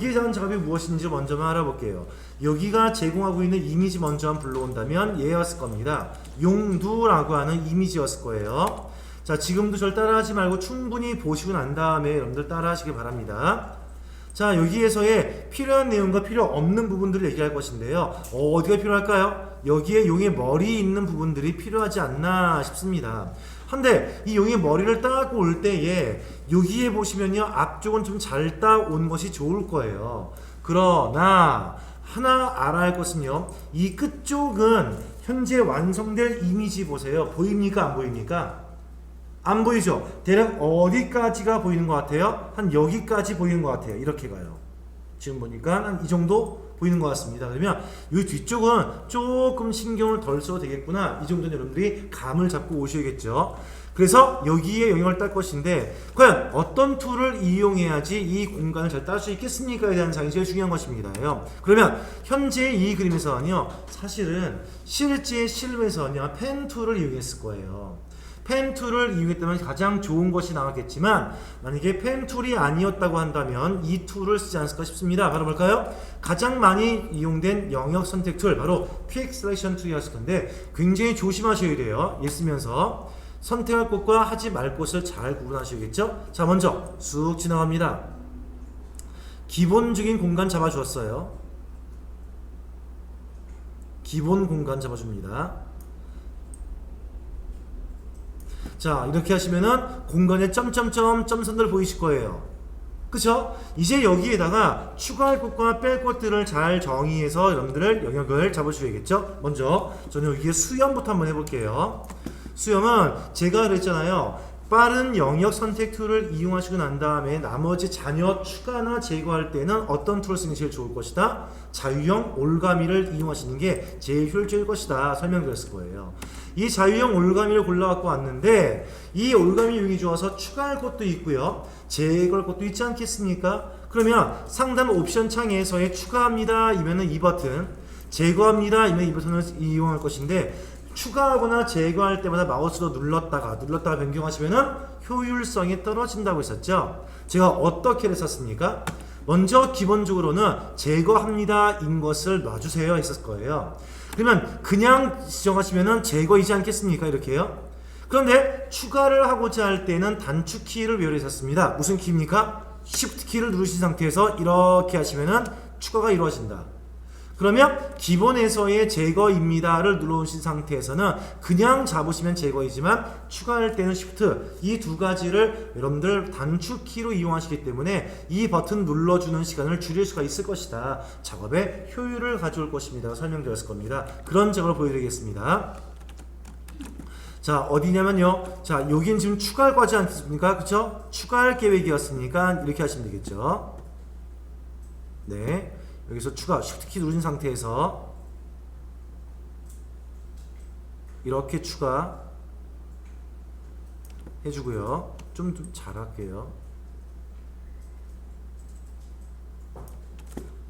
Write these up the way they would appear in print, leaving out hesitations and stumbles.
여기에 대한 작업이 무엇인지 먼저 알아볼게요. 여기가 제공하고 있는 이미지 먼저 불러온다면 얘였을 겁니다. 용두라고 하는 이미지였을 거예요. 자, 지금도 절 따라하지 말고 충분히 보시고 난 다음에 여러분들 따라하시길 바랍니다. 자, 여기에서의 필요한 내용과 필요 없는 부분들을 얘기할 것인데요. 어디가 필요할까요? 여기에 용의 머리 있는 부분들이 필요하지 않나 싶습니다. 한데 이 용의 머리를 따고 올 때에 여기에 보시면요, 앞쪽은 좀 잘 따온 것이 좋을 거예요. 그러나 하나 알아야 할 것은요, 이 끝쪽은 현재 완성될 이미지 보세요. 보입니까? 안 보입니까? 안 보이죠? 대략 어디까지가 보이는 것 같아요? 한 여기까지 보이는 것 같아요. 이렇게 가요. 지금 보니까 한 이 정도 보이는 것 같습니다. 그러면 이 뒤쪽은 조금 신경을 덜 써도 되겠구나. 이 정도는 여러분들이 감을 잡고 오셔야겠죠. 그래서 여기에 영역을 딸 것인데 과연 어떤 툴을 이용해야지 이 공간을 잘 딸 수 있겠습니까에 대한 사항이 제일 중요한 것입니다. 그러면 현재 이 그림에서는요, 사실은 실제 실무에서는요, 펜 툴을 이용했을 거예요. 펜 툴을 이용했다면 가장 좋은 것이 나왔겠지만 만약에 펜 툴이 아니었다고 한다면 이 툴을 쓰지 않을까 싶습니다. 바로 뭘까요? 가장 많이 이용된 영역 선택 툴, 바로 퀵 셀렉션 툴이었을 건데 굉장히 조심하셔야 돼요. 얘 쓰면서 선택할 곳과 하지 말 곳을 잘 구분하셔야겠죠? 자, 먼저 쑥 지나갑니다. 기본적인 공간 잡아주었어요. 기본 공간 잡아줍니다. 자, 이렇게 하시면은 공간에 점점점 점선들 보이실 거예요. 그쵸? 이제 여기에다가 추가할 곳과 뺄 곳들을 잘 정의해서 여러분들을 영역을 잡으셔야겠죠? 먼저 저는 여기에 수염부터 한번 해볼게요. 수염은 제가 그랬잖아요. 빠른 영역 선택 툴을 이용하시고 난 다음에 나머지 잔여 추가나 제거할 때는 어떤 툴을 쓰는 게 제일 좋을 것이다? 자유형 올가미를 이용하시는 게 제일 효율적일 것이다 설명드렸을 거예요. 이 자유형 올가미를 골라갖고 왔는데 이 올가미 용이 좋아서 추가할 것도 있고요, 제거할 것도 있지 않겠습니까? 그러면 상단 옵션 창에서의 추가합니다 이면은 이 버튼, 제거합니다 이면 이 버튼을 이용할 것인데, 추가하거나 제거할 때마다 마우스로 눌렀다가 변경하시면은 효율성이 떨어진다고 했었죠. 제가 어떻게 했었습니까? 먼저 기본적으로는 제거합니다 인 것을 놔주세요 했었을 거예요. 그러면 그냥 지정하시면은 제거이지 않겠습니까? 이렇게요. 그런데 추가를 하고자 할 때는 단축 키를 외워했었습니다. 무슨 키입니까? Shift 키를 누르신 상태에서 이렇게 하시면은 추가가 이루어진다. 그러면 기본에서의 제거입니다를 눌러오신 상태에서는 그냥 잡으시면 제거이지만 추가할 때는 Shift, 이 두 가지를 여러분들 단축키로 이용하시기 때문에 이 버튼 눌러주는 시간을 줄일 수가 있을 것이다. 작업의 효율을 가져올 것입니다. 설명드렸을 겁니다. 그런 작업을 보여드리겠습니다. 자, 어디냐면요, 자, 여긴 지금 추가할 거지 않습니까? 그쵸? 추가할 계획이었으니까 이렇게 하시면 되겠죠. 네, 여기서 추가 Shift 키 누르신 상태에서 이렇게 추가 해주고요. 좀 잘할게요.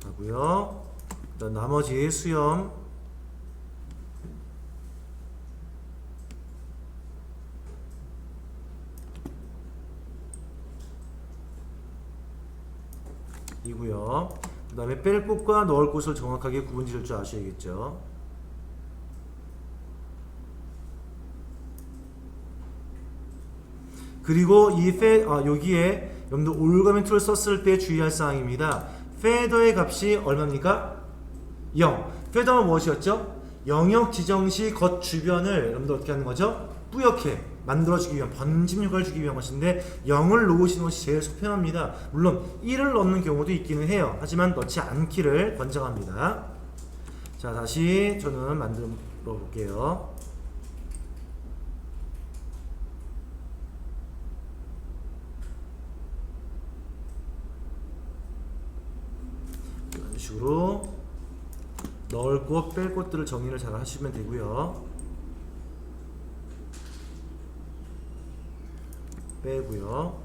하고요. 그다음 나머지 수염 이고요. 그 다음에 뺄 곳과 넣을 곳을 정확하게 구분 지을 줄 아셔야겠죠. 그리고 이 여기에 여러분들 올가미 툴을 썼을 때 주의할 사항입니다. 페더의 값이 얼마입니까? 0. 페더가 무엇이었죠? 영역 지정 시 겉 주변을 여러분들 어떻게 하는 거죠? 뿌옇게 만들어주기 위한, 번짐 효과를 주기 위한 것인데 0을 놓으시는 것이 제일 속편합니다. 물론 1을 넣는 경우도 있기는 해요. 하지만 넣지 않기를 권장합니다. 자, 다시 저는 만들어 볼게요. 이런 식으로 넣을 곳, 뺄 곳들을 정리를 잘 하시면 되고요. 빼고요.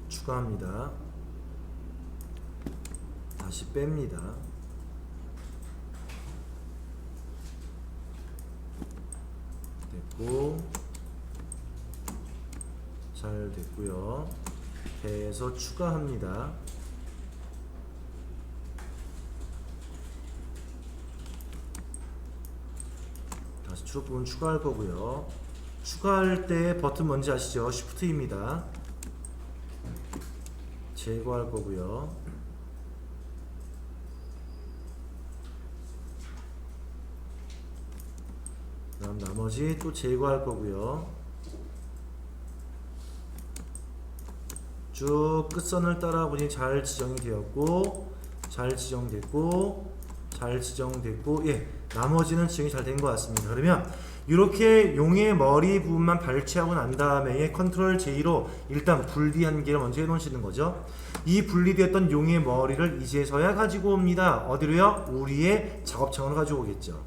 추가합니다. 다시 뺍니다. 됐고, 잘 됐고요. 배에서 추가합니다. 다시 추록 부분 추가할 거고요. 추가할 때 버튼 뭔지 아시죠? Shift입니다. 제거할 거고요. 그다음 나머지 또 제거할 거고요. 쭉 끝선을 따라 보니 잘 지정이 되었고, 잘 지정됐고, 잘 지정됐고, 예, 나머지는 지정이 잘 된 것 같습니다. 그러면 이렇게 용의 머리 부분만 발치하고 난 다음에 컨트롤 J로 일단 분리 한 개를 먼저 해놓으시는 거죠. 이 분리되었던 용의 머리를 이제서야 가지고 옵니다. 어디로요? 우리의 작업창으로 가지고 오겠죠.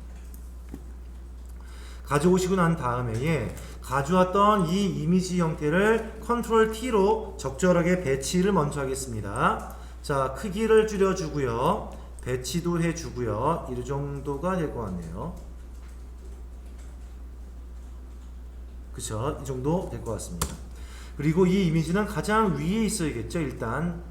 가져오시고 난 다음에 가져왔던 이 이미지 형태를 컨트롤 T로 적절하게 배치를 먼저 하겠습니다. 자, 크기를 줄여주고요. 배치도 해주고요. 이 정도가 될 것 같네요. 그쵸? 이 정도 될 것 같습니다. 그리고 이 이미지는 가장 위에 있어야겠죠, 일단.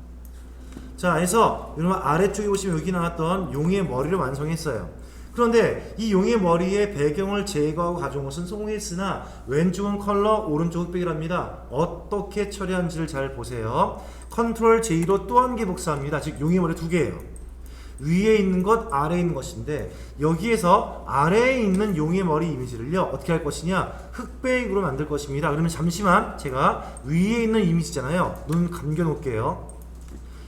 자, 그래서 여러분 아래쪽에 보시면 여기 나왔던 용의 머리를 완성했어요. 그런데 이 용의 머리의 배경을 제거하고 가져온 것은 성공했으나 왼쪽은 컬러, 오른쪽 흑백이랍니다. 어떻게 처리한지를 잘 보세요. 컨트롤 J로 또 한 개 복사합니다. 즉 용의 머리 두 개예요. 위에 있는 것, 아래에 있는 것인데 여기에서 아래에 있는 용의 머리 이미지를요 어떻게 할 것이냐, 흑백으로 만들 것입니다. 그러면 잠시만 제가 위에 있는 이미지잖아요. 눈 감겨 놓을게요.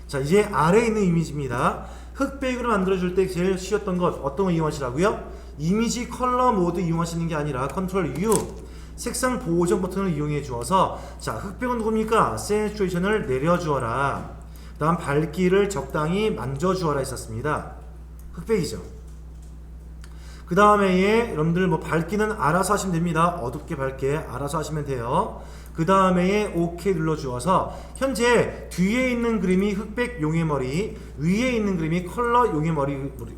자, 이제 아래에 있는 이미지입니다. 흑백으로 만들어줄 때 제일 쉬웠던 것 어떤 거 이용하시라고요? 이미지 컬러 모드 이용하시는 게 아니라 컨트롤 U 색상 보정 버튼을 이용해 주어서, 자, 흑백은 누굽니까? 세츄레이션을 내려주어라. 다음 밝기를 적당히 만져주어라 했었습니다. 흑백이죠. 그 다음에 여러분들 뭐 밝기는 알아서 하시면 됩니다. 어둡게 밝게 알아서 하시면 돼요. 그 다음에 OK 눌러주어서 현재 뒤에 있는 그림이 흑백 용의 머리, 위에 있는 그림이 컬러 용의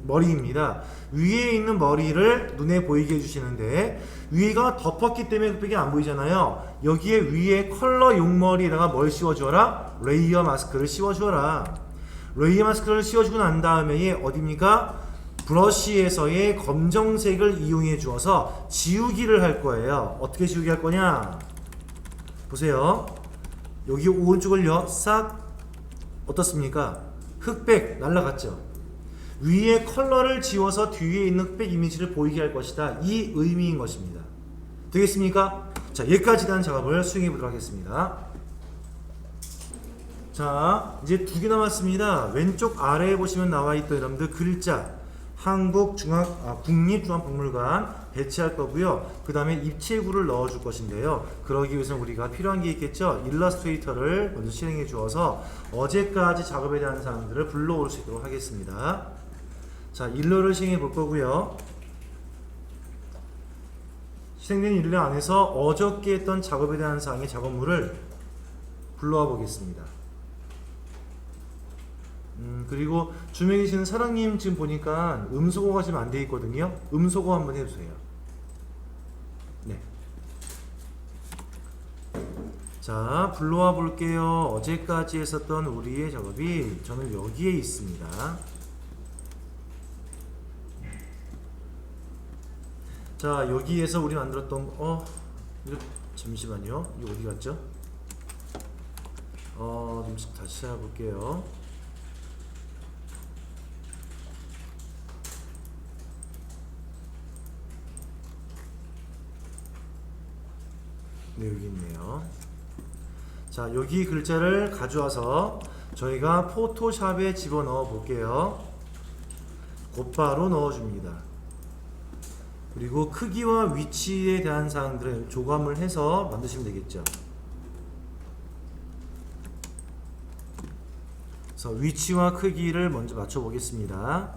머리입니다. 위에 있는 머리를 눈에 보이게 해주시는데 위가 덮었기 때문에 흑백이 안 보이잖아요. 여기에 위에 컬러 용머리에다가 뭘 씌워주어라? 레이어 마스크를 씌워주어라. 레이어 마스크를 씌워주고 난 다음에 어디입니까? 브러쉬에서의 검정색을 이용해 주어서 지우기를 할 거예요. 어떻게 지우기 할 거냐? 보세요. 여기 오른쪽을요 싹 어떻습니까? 흑백 날라갔죠. 위에 컬러를 지워서 뒤에 있는 흑백 이미지를 보이게 할 것이다. 이 의미인 것입니다. 되겠습니까? 자, 여기까지 대한 작업을 수행해 보도록 하겠습니다. 자, 이제 두 개 남았습니다. 왼쪽 아래에 보시면 나와 있던 여러분들 글자 국립중앙박물관 배치할 거고요. 그 다음에 입체구를 넣어줄 것인데요. 그러기 위해서 우리가 필요한 게 있겠죠. 일러스트레이터를 먼저 실행해 주어서 어제까지 작업에 대한 사항들을 불러올 수 있도록 하겠습니다. 자, 일러를 실행해 볼 거고요. 실행된 일러 안에서 어저께 했던 작업에 대한 사항의 작업물을 불러와 보겠습니다. 그리고 주변에 계시는 사랑님 지금 보니까 음소거가 지금 안 돼 있거든요. 음소거 한번 해주세요. 네. 자, 불러와 볼게요. 어제까지 했었던 우리의 작업이 저는 여기에 있습니다. 자, 여기에서 우리 만들었던 이거 잠시만요. 이거 어디 갔죠? 좀 다시 찾아볼게요. 네, 여기 있네요. 자, 여기 글자를 가져와서 저희가 포토샵에 집어넣어 볼게요. 곧바로 넣어줍니다. 그리고 크기와 위치에 대한 사항들을 조감을 해서 만드시면 되겠죠. 그래서 위치와 크기를 먼저 맞춰 보겠습니다.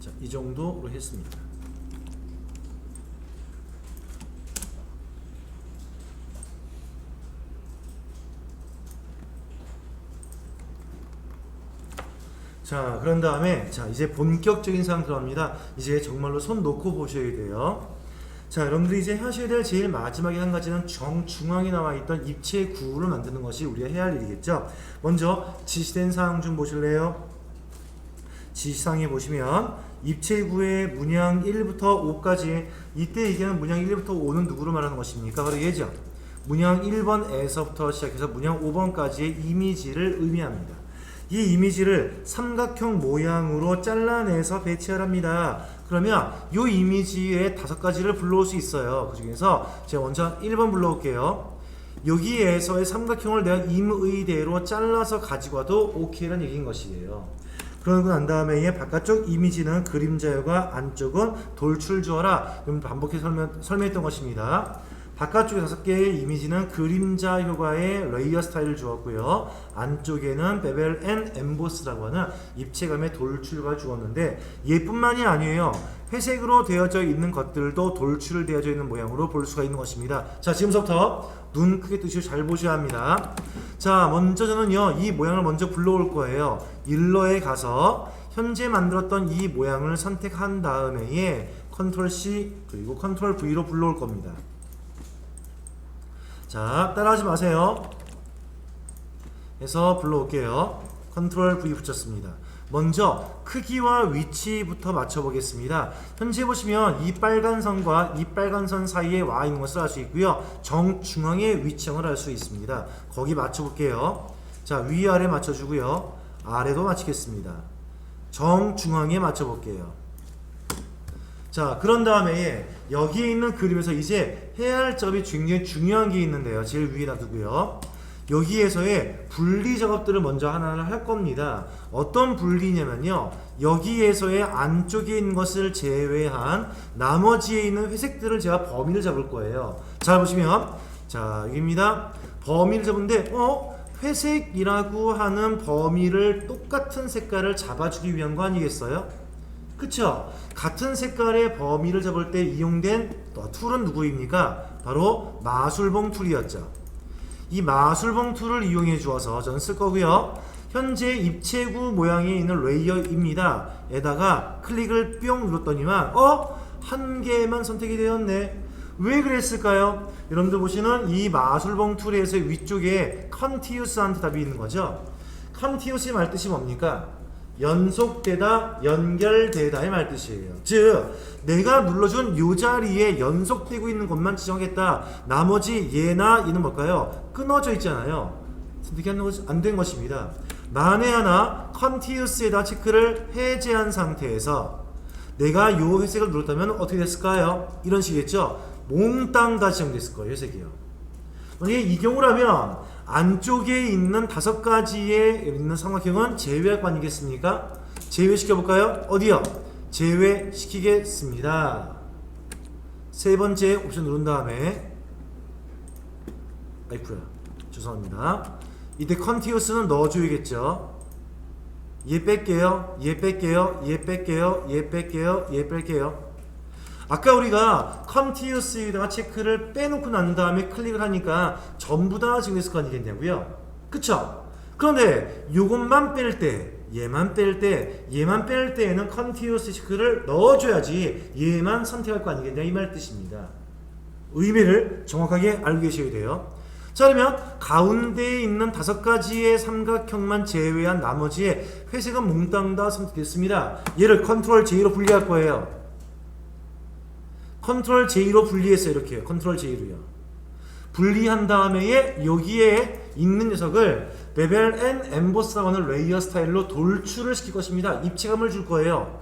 자, 이 정도로 했습니다. 자, 그런 다음에 자 이제 본격적인 사항 들어갑니다. 이제 정말로 손 놓고 보셔야 돼요. 자, 여러분들이 이제 하셔야 될 제일 마지막에 한 가지는 정중앙에 나와 있던 입체 구를 만드는 것이 우리가 해야 할 일이겠죠. 먼저 지시된 사항 좀 보실래요? 지시사항에 보시면 입체구의 문양 1부터 5까지, 이때 얘기하는 문양 1부터 5는 누구를 말하는 것입니까? 바로 얘죠. 문양 1번에서부터 시작해서 문양 5번까지의 이미지를 의미합니다. 이 이미지를 삼각형 모양으로 잘라내서 배치하랍니다. 그러면 이 이미지의 5가지를 불러올 수 있어요. 그 중에서 제가 먼저 1번 불러올게요. 여기에서의 삼각형을 내가 임의대로 잘라서 가지고 와도 오케이라는 얘기인 것이에요. 그러고 난 다음에 바깥쪽 이미지는 그림자여가 안쪽은 돌출주어라. 반복해서 설명했던 것입니다. 바깥쪽에 5개의 이미지는 그림자 효과의 레이어 스타일을 주었고요. 안쪽에는 베벨 앤 엠보스라고 하는 입체감의 돌출과 주었는데, 얘뿐만이 아니에요. 회색으로 되어져 있는 것들도 돌출되어져 있는 모양으로 볼 수가 있는 것입니다. 자, 지금부터 눈 크게 뜨시고 잘 보셔야 합니다. 자, 먼저 저는요 이 모양을 먼저 불러올 거예요. 일러에 가서 현재 만들었던 이 모양을 선택한 다음에 컨트롤 C 그리고 컨트롤 V로 불러올 겁니다. 자, 따라하지 마세요. 해서 불러올게요. 컨트롤 V 붙였습니다. 먼저 크기와 위치부터 맞춰보겠습니다. 현재 보시면 이 빨간 선과 이 빨간 선 사이에 와 있는 것을 알 수 있고요. 정중앙의 위치형을 알 수 있습니다. 거기 맞춰볼게요. 자, 위아래 맞춰주고요. 아래도 맞추겠습니다. 정중앙에 맞춰볼게요. 자, 그런 다음에 여기에 있는 그림에서 이제 해야 할 점이 굉장히 중요한 게 있는데요. 제일 위에 놔두고요. 여기에서의 분리 작업들을 먼저 하나를 할 겁니다. 어떤 분리냐면요, 여기에서의 안쪽에 있는 것을 제외한 나머지에 있는 회색들을 제가 범위를 잡을 거예요. 자, 보시면 자, 여기입니다. 범위를 잡은데 회색이라고 하는 범위를 똑같은 색깔을 잡아주기 위한 거 아니겠어요? 그쵸? 같은 색깔의 범위를 잡을 때 이용된 툴은 누구입니까? 바로 마술봉 툴이었죠. 이 마술봉 툴을 이용해 주어서 저는 쓸 거고요. 현재 입체구 모양에 있는 레이어입니다. 에다가 클릭을 뿅 눌렀더니만 한 개만 선택이 되었네. 왜 그랬을까요? 여러분들 보시는 이 마술봉 툴에서 위쪽에 컨티뉴스한 답이 있는 거죠. 컨티뉴스의 말뜻이 뭡니까? 연속되다, 연결되다의 말뜻이에요. 즉, 내가 눌러준 요 자리에 연속되고 있는 것만 지정하겠다. 나머지 얘나 얘는 뭘까요? 끊어져 있잖아요. 선택이 안 된 것입니다. 만에 하나 컨티뉴스에다 체크를 해제한 상태에서 내가 요 회색을 눌렀다면 어떻게 됐을까요? 이런 식이겠죠. 몽땅 다 지정됐을 거예요. 회색이요. 만약에 이 경우라면 안쪽에 있는 5가지에 있는 삼각형은 제외할 거 아니겠습니까? 제외시켜볼까요? 어디요? 제외시키겠습니다. 세 번째 옵션 누른 다음에 아이쿠야, 죄송합니다. 이때 컨티뉴스는 넣어줘야겠죠. 얘 뺄게요. 얘 뺄게요. 얘 뺄게요. 얘 뺄게요. 얘 뺄게요. 아까 우리가 컨티뉴스에다가 체크를 빼놓고 난 다음에 클릭을 하니까 전부 다 지정됐을 거 아니겠냐고요? 그쵸? 그런데 요것만 뺄 때, 얘만 뺄 때, 얘만 뺄 때에는 컨티뉴스 체크를 넣어줘야지 얘만 선택할 거 아니겠냐, 이 말 뜻입니다. 의미를 정확하게 알고 계셔야 돼요. 자, 그러면 가운데에 있는 5가지의 삼각형만 제외한 나머지의 회색은 몽땅 다 선택됐습니다. 얘를 컨트롤 J로 분리할 거예요. 컨트롤 J로 분리했어요. 이렇게요. 컨트롤 J로요. 분리한 다음에 여기에 있는 녀석을 베벨 앤 엠보스라고 하는 레이어 스타일로 돌출을 시킬 것입니다. 입체감을 줄 거예요.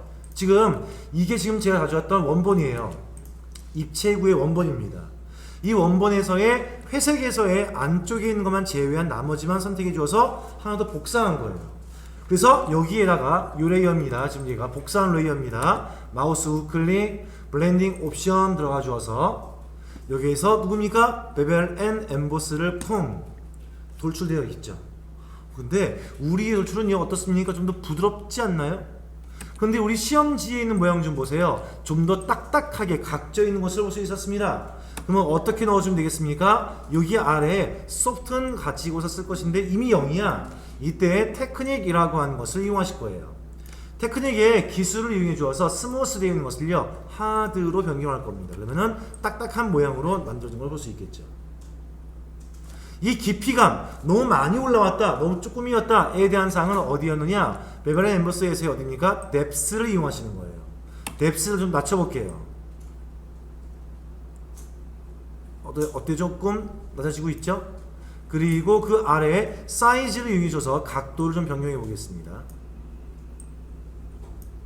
이게 지금 제가 가져왔던 원본이에요. 입체구의 원본입니다. 이 원본에서의 회색에서의 안쪽에 있는 것만 제외한 나머지만 선택해 주어서 하나 더 복사한 거예요. 그래서 여기에다가 요 레이어입니다. 지금 얘가 복사한 레이어입니다. 마우스 우클릭 블렌딩 옵션 들어가 주어서 여기에서 누굽니까? 베벨 앤 엠보스를 쿵 돌출되어 있죠. 근데 우리의 돌출은요 어떻습니까? 좀 더 부드럽지 않나요? 근데 우리 시험지에 있는 모양 좀 보세요. 좀 더 딱딱하게 각져 있는 것을 볼 수 있었습니다. 그러면 어떻게 넣어주면 되겠습니까? 여기 아래에 소프트는 가지고서 쓸 것인데 이미 0이야. 이때 테크닉이라고 하는 것을 이용하실 거예요. 테크닉의 기술을 이용해 주어서 스무스 되어 있는 것을요 하드로 변경할 겁니다. 그러면은 딱딱한 모양으로 만들어진 걸 볼 수 있겠죠. 이 깊이감 너무 많이 올라왔다, 너무 조금이었다에 대한 사항은 어디였느냐? 베벨 앤 엠버스에서의 어디입니까? 뎁스를 이용하시는 거예요. 뎁스를 좀 낮춰볼게요. 어때 조금 낮아지고 있죠? 그리고 그 아래에 사이즈를 이용해 줘서 각도를 좀 변경해 보겠습니다.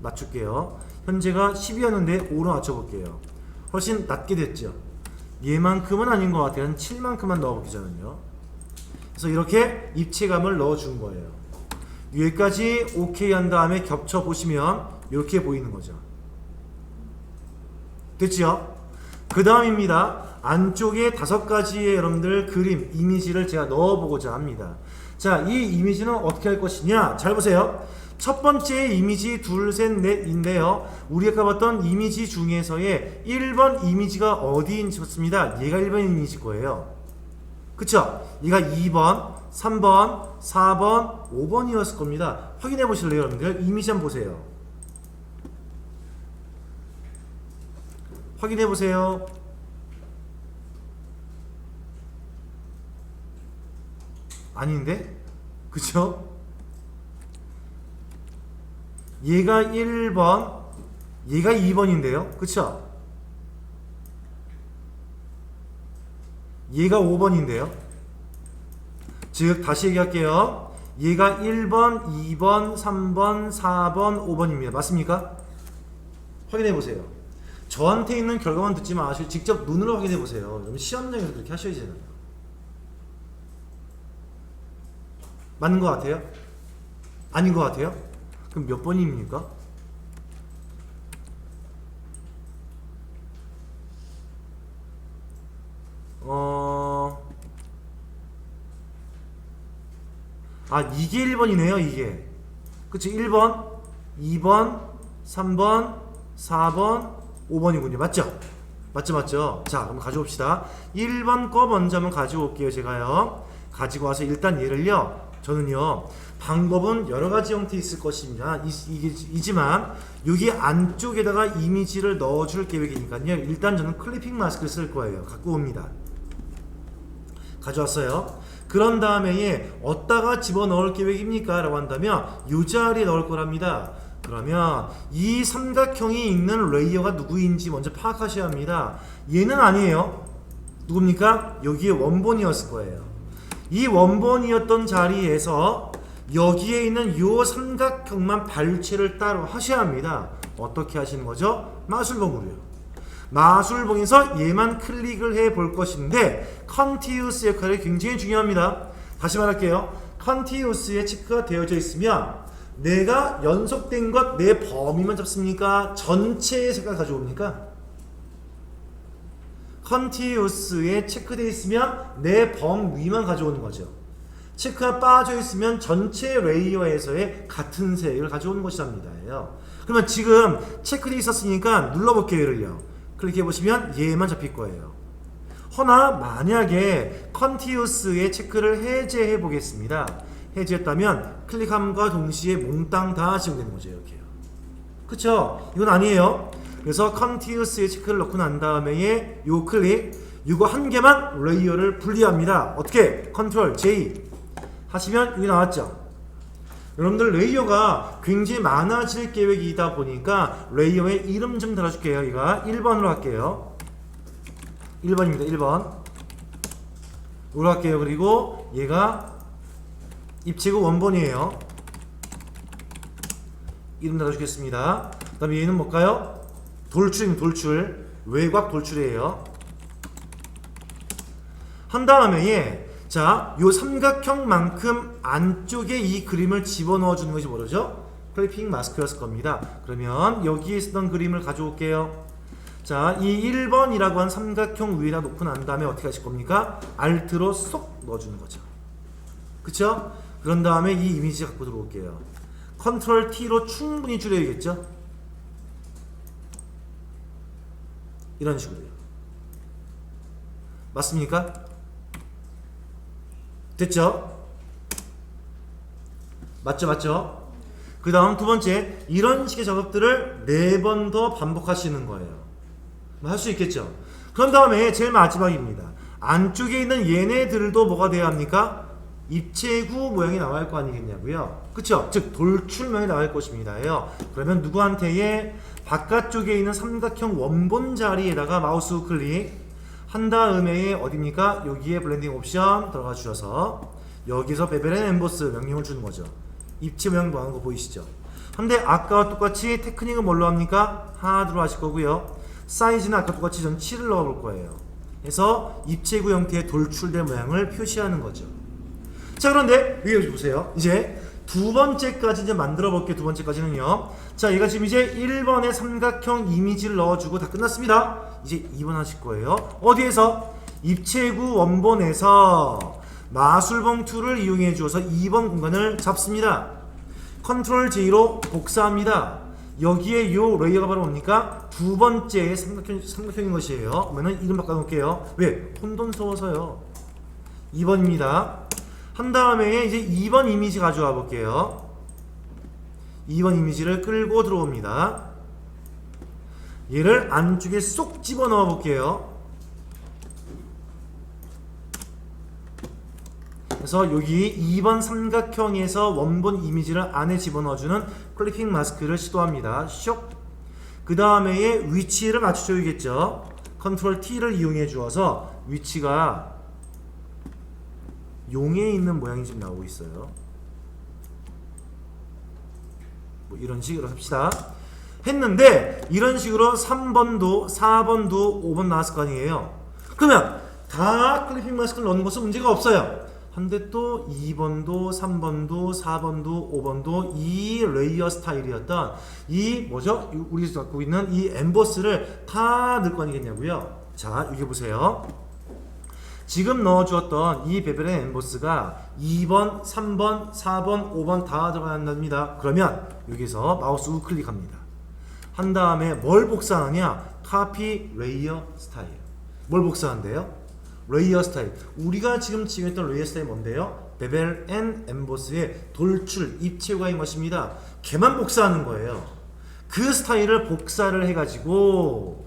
낮출게요. 현재가 10이었는데 5로 낮춰볼게요. 훨씬 낮게 됐죠. 얘만큼은 아닌 것 같아요. 한 7만큼만 넣어볼게요. 저는요. 그래서 이렇게 입체감을 넣어준 거예요. 여기까지 오케이 한 다음에 겹쳐보시면 이렇게 보이는 거죠. 됐죠? 그 다음입니다. 안쪽에 5가지의 여러분들 그림, 이미지를 제가 넣어보고자 합니다. 자, 이 이미지는 어떻게 할 것이냐? 잘 보세요. 첫 번째 이미지 둘, 셋, 넷인데요. 우리가 봤던 이미지 중에서의 1번 이미지가 어디인지 좋습니다. 얘가 1번 이미지 거예요. 그쵸? 얘가 2번, 3번, 4번, 5번이었을 겁니다. 확인해 보실래요, 여러분들? 이미지 한번 보세요. 확인해 보세요. 아닌데? 그쵸? 얘가 1번, 얘가 2번인데요. 그쵸? 얘가 5번인데요. 즉 다시 얘기할게요. 얘가 1번, 2번, 3번, 4번, 5번입니다. 맞습니까? 확인해 보세요. 저한테 있는 결과만 듣지 마시고 직접 눈으로 확인해 보세요. 시험장에서 그렇게 하셔야 되잖아요. 맞는 것 같아요? 아닌 것 같아요? 그럼 몇 번입니까? 이게 1번이네요, 이게. 그치? 1번, 2번, 3번, 4번, 5번이군요. 맞죠? 맞죠? 자, 그럼 가져옵시다. 1번 거 먼저 한번 가져올게요, 제가요. 가지고 와서 일단 얘를요, 저는요, 방법은 여러 가지 형태 있을 것입니다. 이지만 여기 안쪽에다가 이미지를 넣어줄 계획이니까요. 일단 저는 클리핑 마스크를 쓸 거예요. 갖고 옵니다. 가져왔어요. 그런 다음에 어디다가 집어넣을 계획입니까? 라고 한다면 이 자리에 넣을 거랍니다. 그러면 이 삼각형이 있는 레이어가 누구인지 먼저 파악하셔야 합니다. 얘는 아니에요. 누굽니까? 여기에 원본이었을 거예요. 이 원본이었던 자리에서 여기에 있는 이 삼각형만 발췌를 따로 하셔야 합니다. 어떻게 하시는 거죠? 마술봉으로요. 마술봉에서 얘만 클릭을 해 볼 것인데 컨티우스 역할이 굉장히 중요합니다. 다시 말할게요. 컨티우스에 체크가 되어져 있으면 내가 연속된 것 내 범위만 잡습니까? 전체의 색깔 가져옵니까? 컨티우스에 체크되어 있으면 내 범위만 가져오는 거죠. 체크가 빠져 있으면 전체 레이어에서의 같은 색을 가져오는 것이랍니다. 그러면 지금 체크되어 있었으니까 눌러볼게요. 얘를요. 클릭해 보시면 얘만 잡힐 거예요. 허나 만약에 컨티우스의 체크를 해제해 보겠습니다. 해제했다면 클릭함과 동시에 몽땅 다 지우되는 거죠. 이렇게요. 그쵸? 이건 아니에요. 그래서 컨티우스의 체크를 넣고 난 다음에 요 클릭, 이거 한 개만 레이어를 분리합니다. 어떻게? 컨트롤 J 하시면 여기 나왔죠. 여러분들 레이어가 굉장히 많아질 계획이다 보니까 레이어에 이름 좀 달아줄게요. 얘가 1번으로 할게요. 1번입니다. 1번 이걸로 할게요. 그리고 얘가 입체구 원본이에요. 이름 달아주겠습니다. 그 다음에 얘는 뭘까요? 돌출입니다. 돌출. 외곽 돌출이에요. 한 다음에 얘, 자, 요 삼각형만큼 안쪽에 이 그림을 집어넣어 주는 것이 뭐죠? 클리핑 마스크였을 겁니다. 그러면 여기에 있었던 그림을 가져올게요. 자, 이 1번이라고 한 삼각형 위에다 놓고 난 다음에 어떻게 하실 겁니까? 알트로 쏙 넣어주는 거죠. 그쵸? 그런 다음에 이 이미지 갖고 들어올게요. 컨트롤 T로 충분히 줄여야겠죠? 이런 식으로요. 맞습니까? 됐죠? 맞죠? 그 다음 두 번째, 이런 식의 작업들을 4번 더 반복하시는 거예요. 할 수 있겠죠? 그런 다음에 제일 마지막입니다. 안쪽에 있는 얘네들도 뭐가 돼야 합니까? 입체구 모양이 나와야 할 거 아니겠냐고요? 그쵸? 즉 돌출면이 나올 것입니다요. 그러면 누구한테에 바깥쪽에 있는 삼각형 원본 자리에다가 마우스 우클릭 한 다음에 어디입니까? 여기에 블렌딩 옵션 들어가 주셔서 여기서 베벨 앤 엠보스 명령을 주는 거죠. 입체 모양 나오는 거 보이시죠? 근데 아까와 똑같이 테크닉은 뭘로 합니까? 하드로 하실 거고요. 사이즈는 아까 똑같이 전 7을 넣어 볼 거예요. 그래서 입체구 형태의 돌출된 모양을 표시하는 거죠. 자, 그런데 여기 보세요. 이제 두 번째까지 이제 만들어 볼게요. 두 번째까지는요. 자, 얘가 지금 이제 1번의 삼각형 이미지를 넣어주고 다 끝났습니다. 이제 2번 하실 거예요. 어디에서? 입체구 원본에서 마술봉투를 이용해 주어서 2번 공간을 잡습니다. 컨트롤 J로 복사합니다. 여기에 요 레이어가 바로 뭡니까? 두 번째 삼각형인 것이에요. 그러면 이름 바꿔놓을게요. 왜? 혼돈스러워서요. 2번입니다. 한 다음에 이제 2번 이미지 가져와 볼게요. 2번 이미지를 끌고 들어옵니다. 얘를 안쪽에 쏙 집어넣어 볼게요. 그래서 여기 2번 삼각형에서 원본 이미지를 안에 집어넣어주는 클리핑 마스크를 시도합니다. 쇽! 그 다음에 위치를 맞춰줘야겠죠. 컨트롤 T를 이용해 주어서 위치가 용에 있는 모양이 지금 나오고 있어요. 뭐 이런 식으로 합시다. 했는데 이런 식으로 3번도 4번도 5번 나왔을 거 아니에요. 그러면 다 클리핑 마스크를 넣는 것은 문제가 없어요. 근데 또 2번도 3번도 4번도 5번도 이 레이어 스타일이었던 이 뭐죠? 우리 갖고 있는 이 엠보스를 다 넣을 거 아니겠냐고요. 자, 여기 보세요. 지금 넣어주었던 이 베벨의 엠보스가 2번, 3번, 4번, 5번 다 들어간답니다. 그러면 여기서 마우스 우클릭합니다. 한 다음에 뭘 복사하느냐? 카피 레이어 스타일. 뭘 복사한대요? 레이어 스타일. 우리가 지금 지금했던 레이어 스타일 뭔데요? 베벨 앤 엠보스의 돌출, 입체화인 것입니다. 걔만 복사하는 거예요. 그 스타일을 복사를 해가지고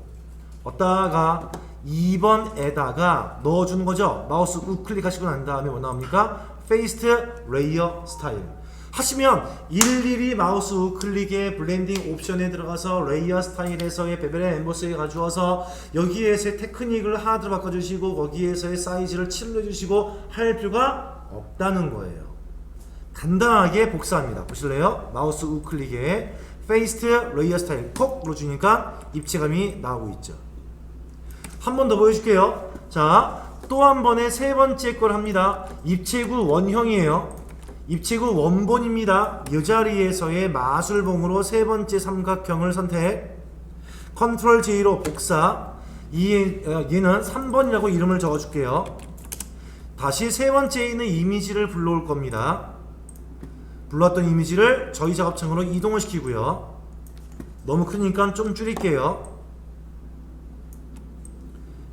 어디다가 2번에다가 넣어주는 거죠. 마우스 우클릭 하시고 난 다음에 뭐 나옵니까? 페이스트 레이어 스타일 하시면 일일이 마우스 우클릭에 블렌딩 옵션에 들어가서 레이어 스타일에서의 베벨 엠보스에 가져와서 여기에서의 테크닉을 하드로 바꿔주시고 거기에서의 사이즈를 7로 해주시고 할 필요가 없다는 거예요. 간단하게 복사합니다. 보실래요? 마우스 우클릭에 페이스트 레이어 스타일 콕 눌러주니까 입체감이 나오고 있죠. 한 번 더 보여줄게요. 자, 또 한 번에 세 번째 걸 합니다. 입체구 원형이에요. 입체구 원본입니다. 이 자리에서의 마술봉으로 세 번째 삼각형을 선택. 컨트롤 J로 복사. 얘는 3번이라고 이름을 적어줄게요. 다시 세 번째에 있는 이미지를 불러올 겁니다. 불러왔던 이미지를 저희 작업창으로 이동을 시키고요. 너무 크니까 좀 줄일게요.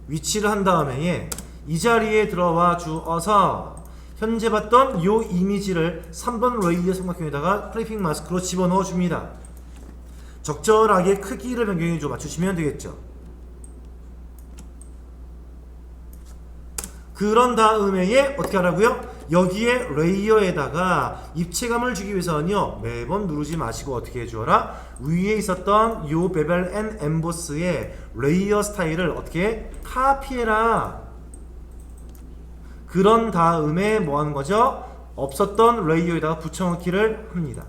위치를 한 다음에 이 자리에 들어와 주어서 현재 봤던 이 이미지를 3번 레이어 삼각형에다가 클리핑 마스크로 집어넣어 줍니다. 적절하게 크기를 변경해 줘 맞추시면 되겠죠. 그런 다음에 어떻게 하라고요? 여기에 레이어에다가 입체감을 주기 위해서는요, 매번 누르지 마시고 어떻게 해주어라? 위에 있었던 요 베벨 앤 엠보스의 레이어 스타일을 어떻게 카피해라. 그런 다음에 뭐 하는 거죠? 없었던 레이어에다가 붙여넣기를 합니다.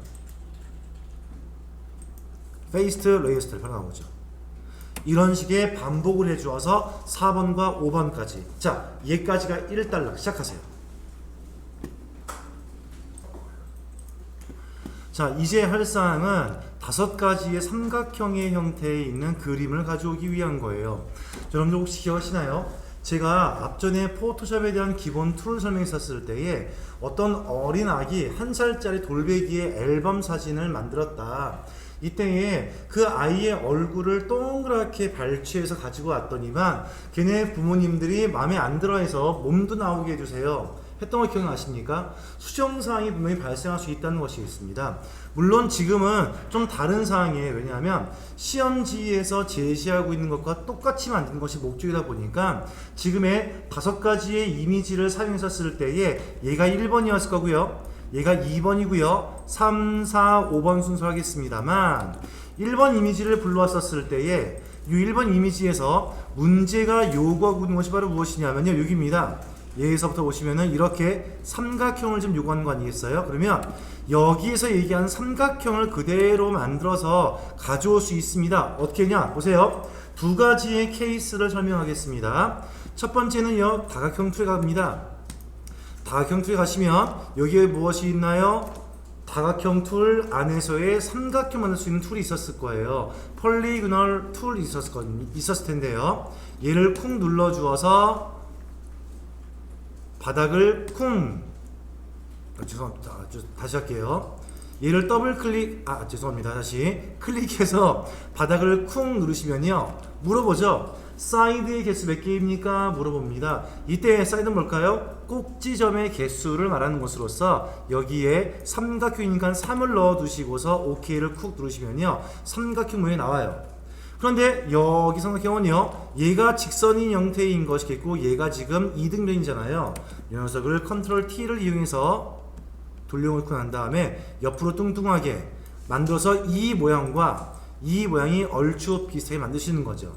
페이스트 레이어 스타일 바로 나오죠. 이런 식의 반복을 해주어서 4번과 5번까지. 자, 얘까지가 1단락 시작하세요. 자, 이제 할 사항은 5가지의 삼각형의 형태에 있는 그림을 가져오기 위한 거예요. 여러분들 혹시 기억하시나요? 제가 앞전에 포토샵에 대한 기본 툴을 설명했었을 때에 어떤 어린 아기 1살짜리 돌베기의 앨범 사진을 만들었다. 이때에 그 아이의 얼굴을 동그랗게 발췌해서 가지고 왔더니만 걔네 부모님들이 마음에 안 들어해서 몸도 나오게 해주세요 했던 거 기억나십니까? 수정사항이 분명히 발생할 수 있다는 것이 있습니다. 물론 지금은 좀 다른 사항이에요. 왜냐하면 시험지에서 제시하고 있는 것과 똑같이 만드는 것이 목적이다 보니까 지금의 5가지의 이미지를 사용해서 쓸 때에 얘가 1번이었을 거고요. 얘가 2번이고요. 3, 4, 5번 순서로 하겠습니다만 1번 이미지를 불러왔었을 때에 이 1번 이미지에서 문제가 요구하고 있는 것이 바로 무엇이냐면요. 여기입니다. 여기서부터 보시면은 이렇게 삼각형을 좀 요구하는 거 아니겠어요? 그러면 여기에서 얘기한 삼각형을 그대로 만들어서 가져올 수 있습니다. 어떻게 했냐? 보세요. 2가지의 케이스를 설명하겠습니다. 첫 번째는요. 다각형 툴에 갑니다. 다각형 툴에 가시면 여기에 무엇이 있나요? 다각형 툴 안에서의 삼각형 만들 수 있는 툴이 있었을 거예요. 폴리고널 툴이 있었을 텐데요. 얘를 쿵 눌러 주어서 바닥을 쿵 죄송합니다. 다시 할게요. 얘를 더블 클릭 죄송합니다. 다시 클릭해서 바닥을 쿵 누르시면요. 물어보죠. 사이드의 개수 몇 개입니까? 물어봅니다. 이때 사이드는 뭘까요? 꼭지점의 개수를 말하는 것으로서 여기에 삼각형이니까 3을 넣어 두시고서 OK를 쿡 누르시면요. 삼각형 모양이 나와요. 그런데 여기 삼각형은요, 얘가 직선인 형태인 것이겠고 얘가 지금 이등변이잖아요. 이 녀석을 컨트롤 T를 이용해서 돌려놓고 난 다음에 옆으로 뚱뚱하게 만들어서 이 모양과 이 모양이 얼추 비슷하게 만드시는 거죠.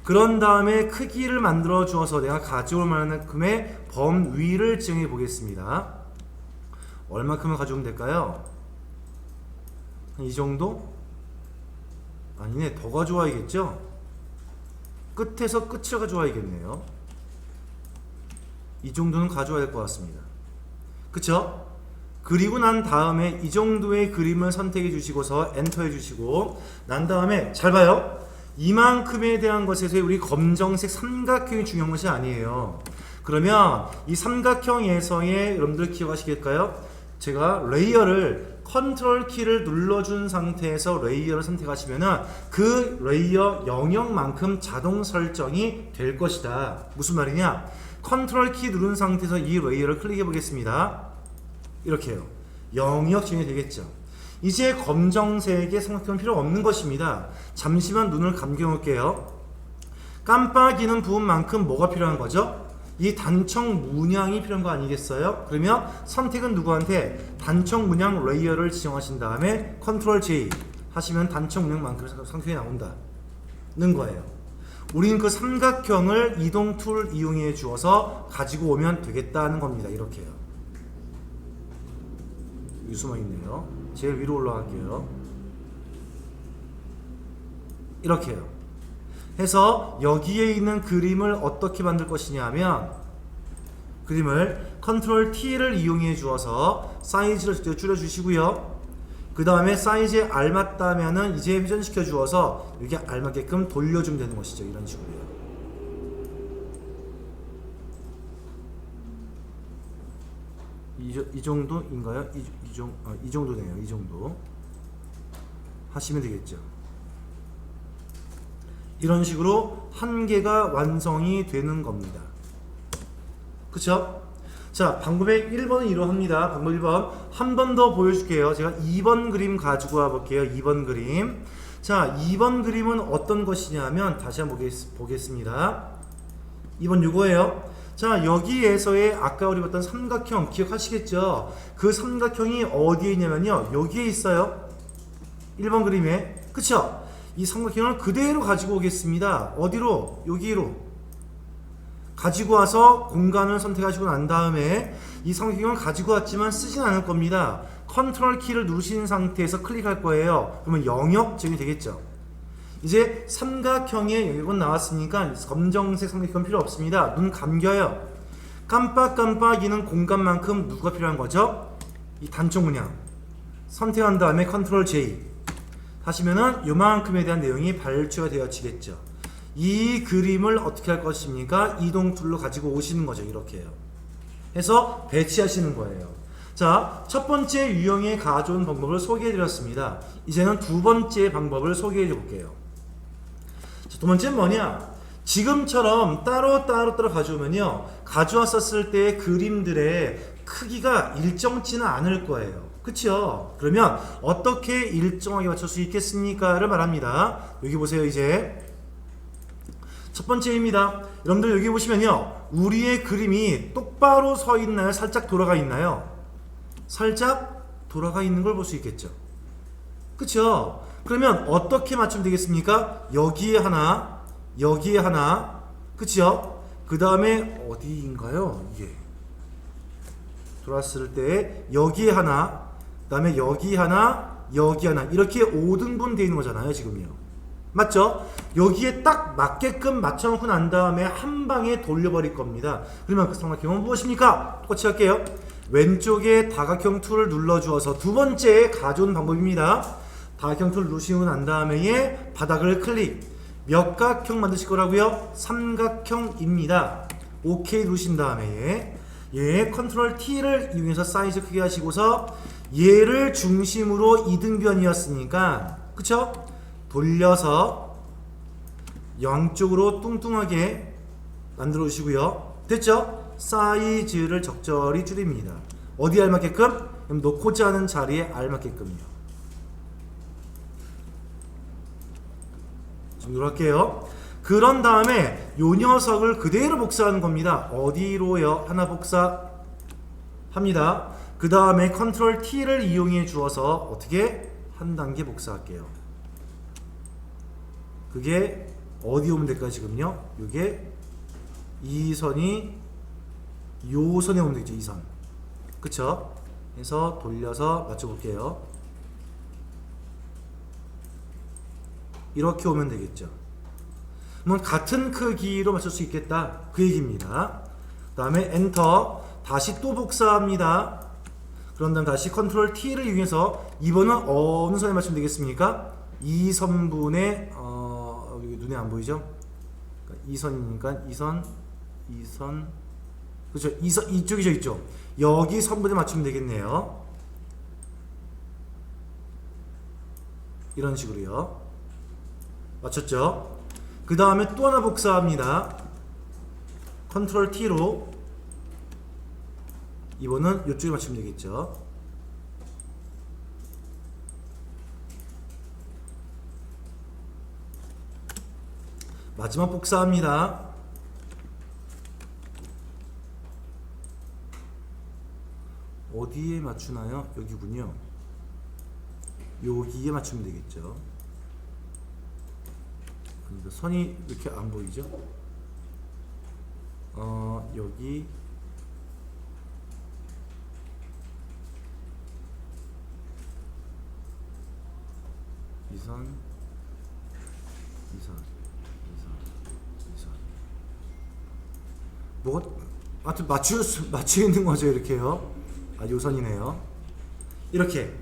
그런 다음에 크기를 만들어 주어서 내가 가져올 만큼의 범위를 지정해 보겠습니다. 얼마큼을 가져오면 될까요? 한 이 정도? 아니네, 더 가져와야겠죠? 끝에서 끝을 가져와야겠네요. 이 정도는 가져와야 될 것 같습니다. 그쵸? 그리고 난 다음에 이 정도의 그림을 선택해 주시고서 엔터 해 주시고 난 다음에 잘 봐요. 이만큼에 대한 것에서 우리 검정색 삼각형이 중요한 것이 아니에요. 그러면 이 삼각형에서의 여러분들 기억하시겠까요? 제가 레이어를 컨트롤 키를 눌러준 상태에서 레이어를 선택하시면은 그 레이어 영역만큼 자동 설정이 될 것이다. 무슨 말이냐? 컨트롤 키 누른 상태에서 이 레이어를 클릭해 보겠습니다. 이렇게요. 영역 지정이 되겠죠. 이제 검정색의 삼각형은 필요 없는 것입니다. 잠시만 눈을 감겨 놓을게요. 깜빡이는 부분만큼 뭐가 필요한 거죠? 이 단청 문양이 필요한 거 아니겠어요? 그러면 선택은 누구한테? 단청 문양 레이어를 지정하신 다음에 컨트롤 J 하시면 단청 문양만큼 삼각형이 나온다는 거예요. 우리는 그 삼각형을 이동 툴 이용해 주어서 가지고 오면 되겠다는 겁니다. 이렇게요. 여기 숨어 있네요. 제일 위로 올라갈게요. 이렇게요. 해서 여기에 있는 그림을 어떻게 만들 것이냐 하면 그림을 컨트롤 T를 이용해 주어서 사이즈를 줄여 주시고요. 그 다음에 사이즈에 알맞다면은 이제 회전시켜 주어서 여기 알맞게끔 돌려주면 되는 것이죠. 이런 식으로요. 이 정도인가요? 이 정도네요. 이 정도 하시면 되겠죠. 이런 식으로 한 개가 완성이 되는 겁니다. 그쵸? 자, 방법의 1번은 이러합니다. 방법 1번 한 번 더 보여줄게요. 제가 2번 그림 가지고 와볼게요. 2번 그림. 자, 2번 그림은 어떤 것이냐면 다시 한번 보겠습니다. 2번 요거예요. 자, 여기에서의 아까 우리 봤던 삼각형 기억하시겠죠? 그 삼각형이 어디에 있냐면요, 여기에 있어요. 1번 그림에. 그쵸? 이 삼각형을 그대로 가지고 오겠습니다. 어디로? 여기로 가지고 와서 공간을 선택하시고 난 다음에 이 삼각형을 가지고 왔지만 쓰진 않을 겁니다. 컨트롤 키를 누르신 상태에서 클릭할 거예요. 그러면 영역 지정이 되겠죠. 이제 삼각형의 영역은 나왔으니까 검정색 삼각형 필요 없습니다. 눈 감겨요. 깜빡깜빡이는 공간만큼 누가 필요한 거죠? 이 단청 문양 선택한 다음에 컨트롤 J 하시면은 요만큼에 대한 내용이 발췌가 되어지겠죠. 이 그림을 어떻게 할 것입니까? 이동 툴로 가지고 오시는 거죠. 이렇게요. 해서 배치하시는 거예요. 자, 첫 번째 유형의 가져온 방법을 소개해드렸습니다. 이제는 두 번째 방법을 소개해볼게요. 자, 두 번째는 뭐냐? 지금처럼 따로 가져오면요, 가져왔었을 때 그림들의 크기가 일정치는 않을 거예요. 그쵸? 그러면 어떻게 일정하게 맞출 수 있겠습니까? 를 말합니다. 여기 보세요. 이제 첫 번째입니다. 여러분들 여기 보시면요, 우리의 그림이 똑바로 서 있나요? 살짝 돌아가 있나요? 살짝 돌아가 있는 걸 볼 수 있겠죠. 그쵸? 그러면 어떻게 맞추면 되겠습니까? 여기에 하나, 여기에 하나, 그쵸? 그 다음에 어디인가요? 이게 돌았을 때 여기에 하나, 그 다음에 여기 하나, 여기 하나, 이렇게 5등분 되어 있는 거잖아요. 지금요. 맞죠? 여기에 딱 맞게끔 맞춰놓고 난 다음에 한 방에 돌려버릴 겁니다. 그러면 그 삼각형은 무엇입니까? 똑같이 할게요. 왼쪽에 다각형 툴을 눌러주어서 두 번째 가져온 방법입니다. 다각형 툴 누르시고 난 다음에 바닥을 클릭. 몇 각형 만드실 거라고요? 삼각형입니다. OK 누르신 다음에 얘 컨트롤 T를 이용해서 사이즈 크게 하시고서 얘를 중심으로 이등변이었으니까, 그쵸? 돌려서 양쪽으로 뚱뚱하게 만들어 주시고요. 됐죠? 사이즈를 적절히 줄입니다. 어디에 알맞게끔? 놓고자 하는 자리에 알맞게끔요. 정도로 할게요. 그런 다음에 요 녀석을 그대로 복사하는 겁니다. 어디로요? 하나 복사합니다. 그 다음에 컨트롤 T를 이용해 주어서 어떻게? 한 단계 복사할게요. 그게 어디 오면 될까요? 지금요? 요게 이 선이 요 선에 오면 되겠죠. 이 선. 그쵸? 그래서 돌려서 맞춰볼게요. 이렇게 오면 되겠죠. 그럼 같은 크기로 맞출 수 있겠다, 그 얘기입니다. 그 다음에 엔터. 다시 또 복사합니다. 그런 다음 다시 컨트롤 T를 이용해서 이번은 어느 선에 맞추면 되겠습니까? 이 선분의 여기 눈에 안 보이죠? 이 선이니까 이 선, 그렇죠? 이 선, 이쪽이죠, 이쪽. 여기 선분에 맞추면 되겠네요. 이런 식으로요. 맞췄죠? 그 다음에 또 하나 복사합니다. 컨트롤 T로 이번은 이쪽에 맞추면 되겠죠. 마지막 복사합니다. 어디에 맞추나요? 여기군요. 여기에 맞추면 되겠죠. 선이 이렇게 안 보이죠? 여기 이 선, 뭐가 하여튼 맞추 있는 거죠. 이렇게요. 아, 요 선이네요. 이렇게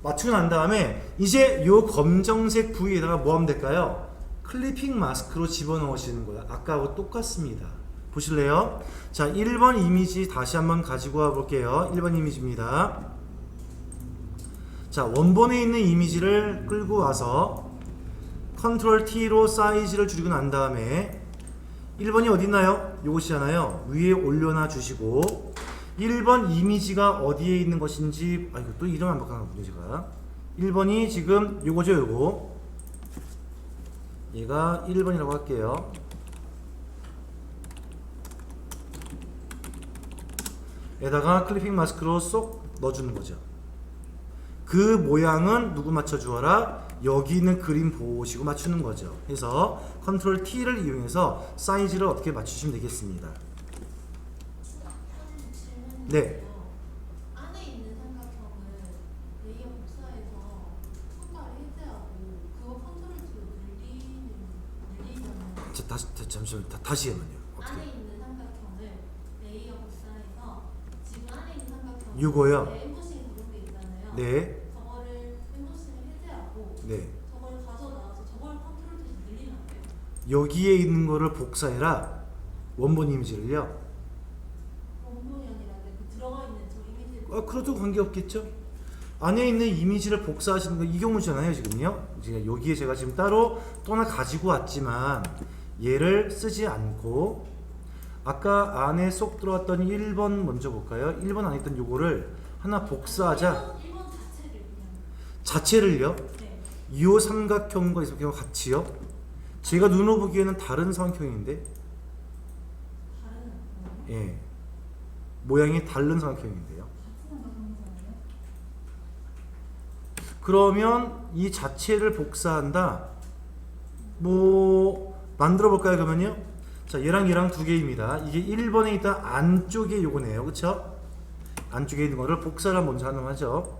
맞추고 난 다음에 이제 요 검정색 부위에다가 뭐 하면 될까요? 클리핑 마스크로 집어넣으시는 거예요. 아까하고 똑같습니다. 보실래요? 자, 1번 이미지 다시 한번 가지고 와 볼게요. 1번 이미지입니다. 자, 원본에 있는 이미지를 끌고 와서 컨트롤 T로 사이즈를 줄이고 난 다음에 1번이 어디 있나요? 요것이잖아요. 위에 올려놔 주시고 1번 이미지가 어디에 있는 것인지, 이거 또 이름 안 바꿔놨군요 제가. 1번이 지금 요거죠. 요거 얘가 1번이라고 할게요. 에다가 클리핑 마스크로 쏙 넣어주는 거죠. 그 모양은 누구 맞춰주어라? 여기 있는 그림 보시고 맞추는 거죠. 그래서 컨트롤 T를 이용해서 사이즈를 어떻게 맞추시면 되겠습니다. 네. 안에 있는 삼각형을 레이어 복사해서 손가락 해제하고 그거 컨트롤 T로 늘리잖아요. 자, 잠시만 다시 해만요. 안에 있는 삼각형을 레이어 복사해서 지금 안에 있는 삼각형 요거요? 엠보싱 그런 게 있잖아요. 네. 저거를 엠보싱을 해제하고 네. 저걸 가져나와서 저걸 컨트롤 T로 늘리면 안 돼요. 여기에 있는 거를 복사해라. 원본 이미지를요. 원본이 아니라 그 들어가 있는 저 그래도 관계없겠죠. 안에 있는 이미지를 복사하시는 거 이 경우잖아요 지금요. 이제 여기에 제가 지금 따로 또 하나 가지고 왔지만 얘를 쓰지 않고 아까 안에 쏙 들어왔던 1번 먼저 볼까요? 1번 안에 있던 요거를 하나 복사하자. 1번 자체를 그냥. 자체를요? 네. 이 삼각형과 이 삼각형 같이요? 제가 눈으로 보기에는 다른 삼각형인데 다른 예, 모양이 다른 삼각형인데요. 같은 방송이잖아요. 그러면 이 자체를 복사한다. 뭐 만들어 볼까요 그러면요? 자, 얘랑 얘랑 두 개입니다. 이게 1번에 있던 안쪽에 요거네요. 그쵸? 안쪽에 있는 거를 복사를 먼저 하는 하죠.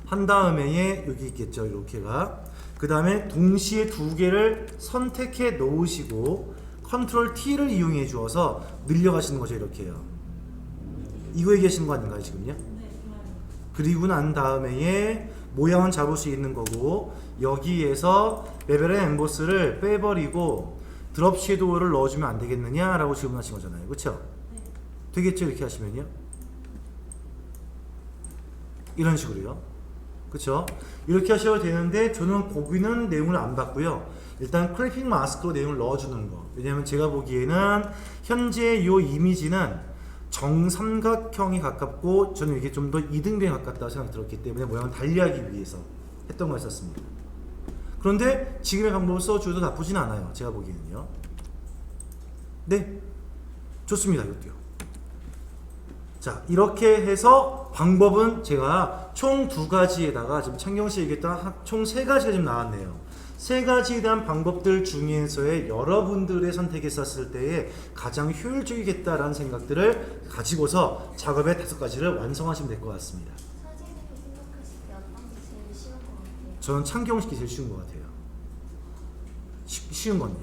한 다음에 여기 있겠죠. 이렇게가. 그 다음에 동시에 두 개를 선택해 놓으시고 컨트롤 T를 이용해 주어서 늘려가시는 거죠. 이렇게요. 이거 얘기하시는 거 아닌가요 지금요? 네, 좋아요. 그리고 난 다음에 모양은 잡을 수 있는 거고 여기에서 레벨의 엠보스를 빼버리고 드롭 섀도우를 넣어주면 안 되겠느냐 라고 질문하신 거잖아요. 그쵸? 네. 되겠죠 이렇게 하시면요. 이런 식으로요. 그쵸? 이렇게 하셔도 되는데 저는 거기는 내용을 안 봤고요. 일단 크래핑 마스크로 내용을 넣어주는 거. 왜냐면 제가 보기에는 현재 이 이미지는 정삼각형이 가깝고 저는 이게 좀 더 이등병에 가깝다고 생각이 들었기 때문에 모양을 달리하기 위해서 했던 거였었습니다. 그런데 지금의 방법을 써줘도 나쁘진 않아요. 제가 보기에는요. 네, 좋습니다. 이것도요. 자, 이렇게 해서 방법은 제가 총 두 가지에다가 지금 창경씨 얘기했던 총 세 가지가 지금 나왔네요. 세 가지에 대한 방법들 중에서의 여러분들의 선택했었을 때에 가장 효율적이겠다라는 생각들을 가지고서 작업의 5가지를 완성하시면 될 것 같습니다. 선생님이 생각하실 때 어떤 게 제일 쉬운 것 같아요? 저는 창경식이 제일 쉬운 것 같아요. 쉬운 건요.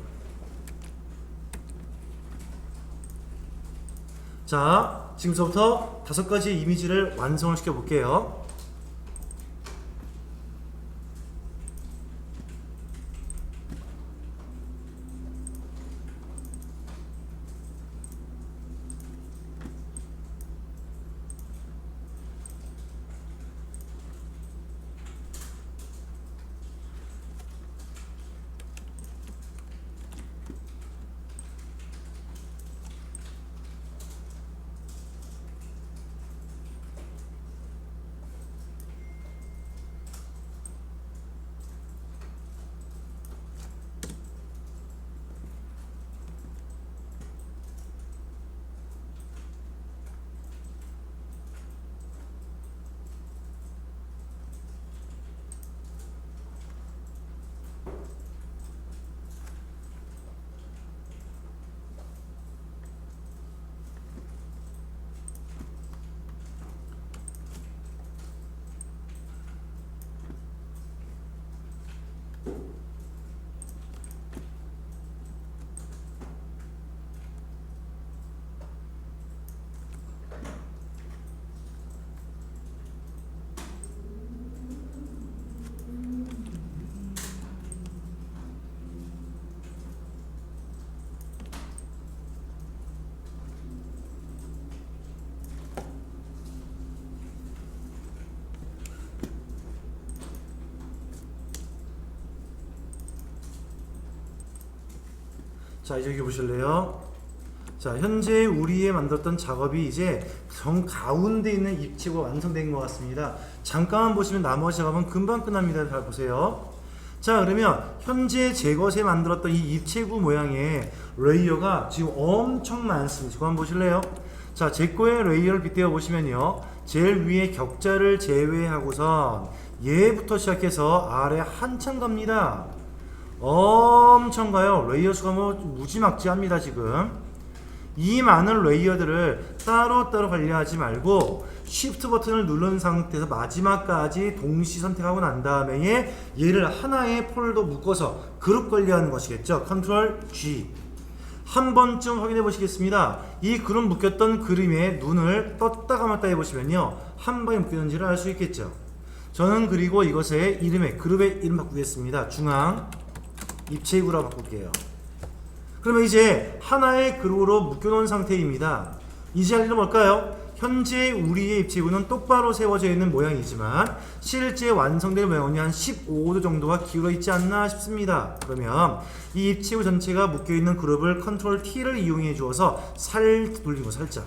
자, 지금서부터 5가지의 이미지를 완성을 시켜 볼게요. 자, 이제 여기 보실래요? 자, 현재 우리의 만들었던 작업이 이제 정 가운데 있는 입체가 완성된 것 같습니다. 잠깐만 보시면 나머지 작업은 금방 끝납니다. 잘 보세요. 자, 그러면 현재 제 것에 만들었던 이 입체구 모양의 레이어가 지금 엄청 많습니다. 지금 한번 보실래요? 자, 제 거의 레이어를 빗대어 보시면요. 제일 위에 격자를 제외하고선 얘부터 시작해서 아래 한참 갑니다. 엄청 가요. 레이어 수가 뭐 무지막지합니다. 지금 이 많은 레이어들을 따로따로 관리하지 말고 Shift 버튼을 누른 상태에서 마지막까지 동시 선택하고 난 다음에 얘를 하나의 폴더 묶어서 그룹 관리하는 것이겠죠. 컨트롤 G. 한 번쯤 확인해 보시겠습니다. 이 그룹 묶였던 그림에 눈을 떴다 감았다 해보시면요, 한 방에 묶였는지를 알 수 있겠죠. 저는 그리고 이것의 이름에 그룹의 이름 바꾸겠습니다. 중앙 입체구라고 바꿀게요. 그러면 이제 하나의 그룹으로 묶여놓은 상태입니다. 이제 할 일은 뭘까요? 현재 우리의 입체구는 똑바로 세워져 있는 모양이지만 실제 완성될 모양은 한 15도 정도가 기울어 있지 않나 싶습니다. 그러면 이 입체구 전체가 묶여있는 그룹을 컨트롤 T를 이용해 주어서 돌리고 살짝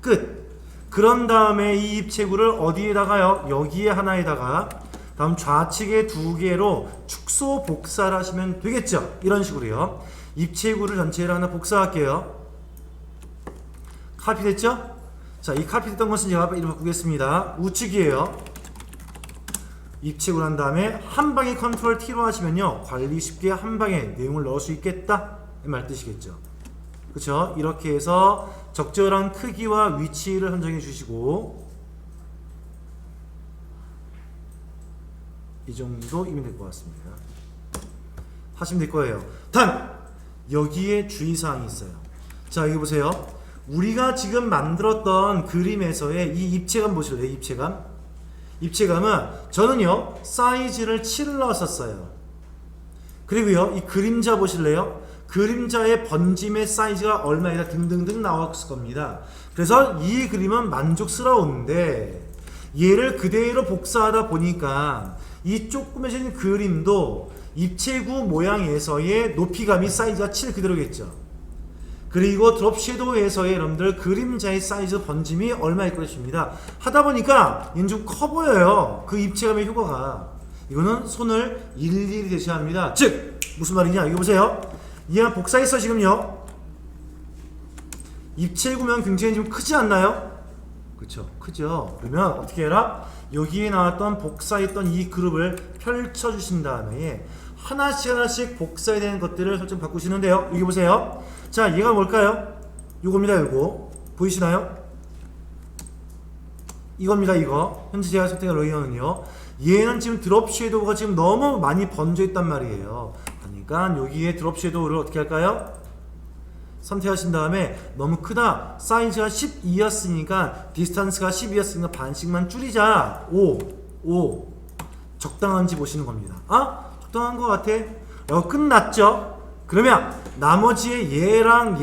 끝! 그런 다음에 이 입체구를 어디에다가요? 여기에 하나에다가 다음 좌측에 2개로 축소 복사를 하시면 되겠죠? 이런 식으로요. 입체구를 전체를 하나 복사할게요. 카피됐죠? 자, 이 카피됐던 것은 제가 이름 바꾸겠습니다. 우측이에요. 입체구를 한 다음에 한 방에 컨트롤 T로 하시면요. 관리 쉽게 한 방에 내용을 넣을 수 있겠다. 이 말 뜻이겠죠. 그쵸? 이렇게 해서 적절한 크기와 위치를 선정해 주시고 이 정도이면 될 것 같습니다. 하시면 될 거예요. 단! 여기에 주의사항이 있어요. 자, 여기 보세요. 우리가 지금 만들었던 그림에서의 이 입체감 보실래요? 입체감? 입체감은 저는요 사이즈를 7을 넣었었어요. 그리고요 이 그림자 보실래요? 그림자의 번짐의 사이즈가 얼마이다 등등등 나왔을 겁니다. 그래서 이 그림은 만족스러운데 얘를 그대로 복사하다 보니까 이 조그매진 그림도 입체구 모양에서의 높이감이 사이즈가 7 그대로겠죠. 그리고 드롭 섀도우에서의 여러분들 그림자의 사이즈 번짐이 얼마일 것입니다. 하다 보니까 얘는 좀 커 보여요. 그 입체감의 효과가. 이거는 손을 일일이 대셔야 합니다. 즉 무슨 말이냐 이거 보세요. 얘가 복사했어 지금요. 입체구면 굉장히 좀 크지 않나요? 그쵸 크죠. 그러면 어떻게 해라? 여기에 나왔던 복사했던 이 그룹을 펼쳐주신 다음에 하나씩 복사해야 되는 것들을 설정 바꾸시는데요. 여기 보세요. 자, 얘가 뭘까요? 이겁니다. 이거 보이시나요? 이겁니다. 이거 현재 제가 선택한 레이어는요. 얘는 지금 드롭 섀도우가 지금 너무 많이 번져 있단 말이에요. 그러니까 여기에 드롭 섀도우를 어떻게 할까요? 선택하신 다음에 너무 크다. 사이즈가 12였으니까 디스턴스가 12였으니까 반씩만 줄이자. 5 적당한지 보시는 겁니다. 아? 적당한 것 같아. 끝났죠? 그러면 나머지의 얘랑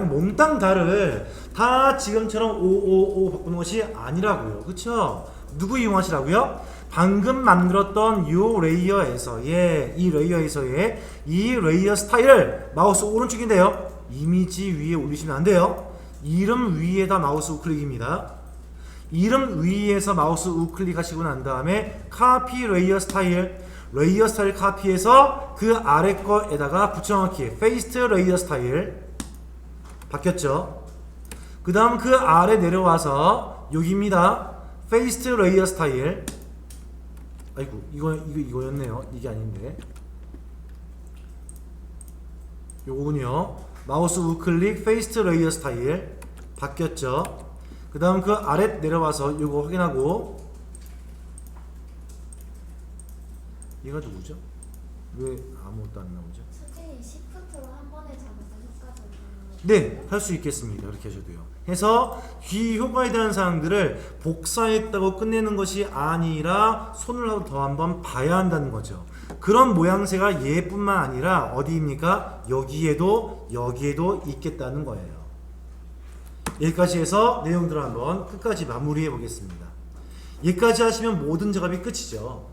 몽땅 다를 다 지금처럼 5 바꾸는 것이 아니라고요. 그쵸? 누구 이용하시라고요? 방금 만들었던 이 레이어에서의 이 레이어 스타일을 마우스 오른쪽인데요. 이미지 위에 올리시면 안 돼요. 이름 위에다 마우스 우클릭입니다. 이름 위에서 마우스 우클릭 하시고 난 다음에 카피 레이어 스타일 카피해서 그 아래 거에다가 붙여넣기 페이스트 레이어 스타일 바뀌었죠. 그 다음 그 아래 내려와서 여기입니다. 페이스트 레이어 스타일. 아이고 이거였네요. 이게 아닌데 요거군요. 마우스 우클릭 페이스트 레이어 스타일 바뀌었죠. 그 다음 그 아래 내려와서 요거 확인하고 얘가 누구죠? 왜 아무것도 안 나오죠? 선생님 시프트로 한 번에 잡아서 효과적으로. 네, 할 수 있겠습니다. 이렇게 하셔도요. 해서 이 효과에 대한 사항들을 복사했다고 끝내는 것이 아니라 손을 더 한번 봐야 한다는 거죠. 그런 모양새가 얘뿐만 아니라 어디입니까? 여기에도 있겠다는 거예요. 여기까지 해서 내용들을 한번 끝까지 마무리해 보겠습니다. 여기까지 하시면 모든 작업이 끝이죠.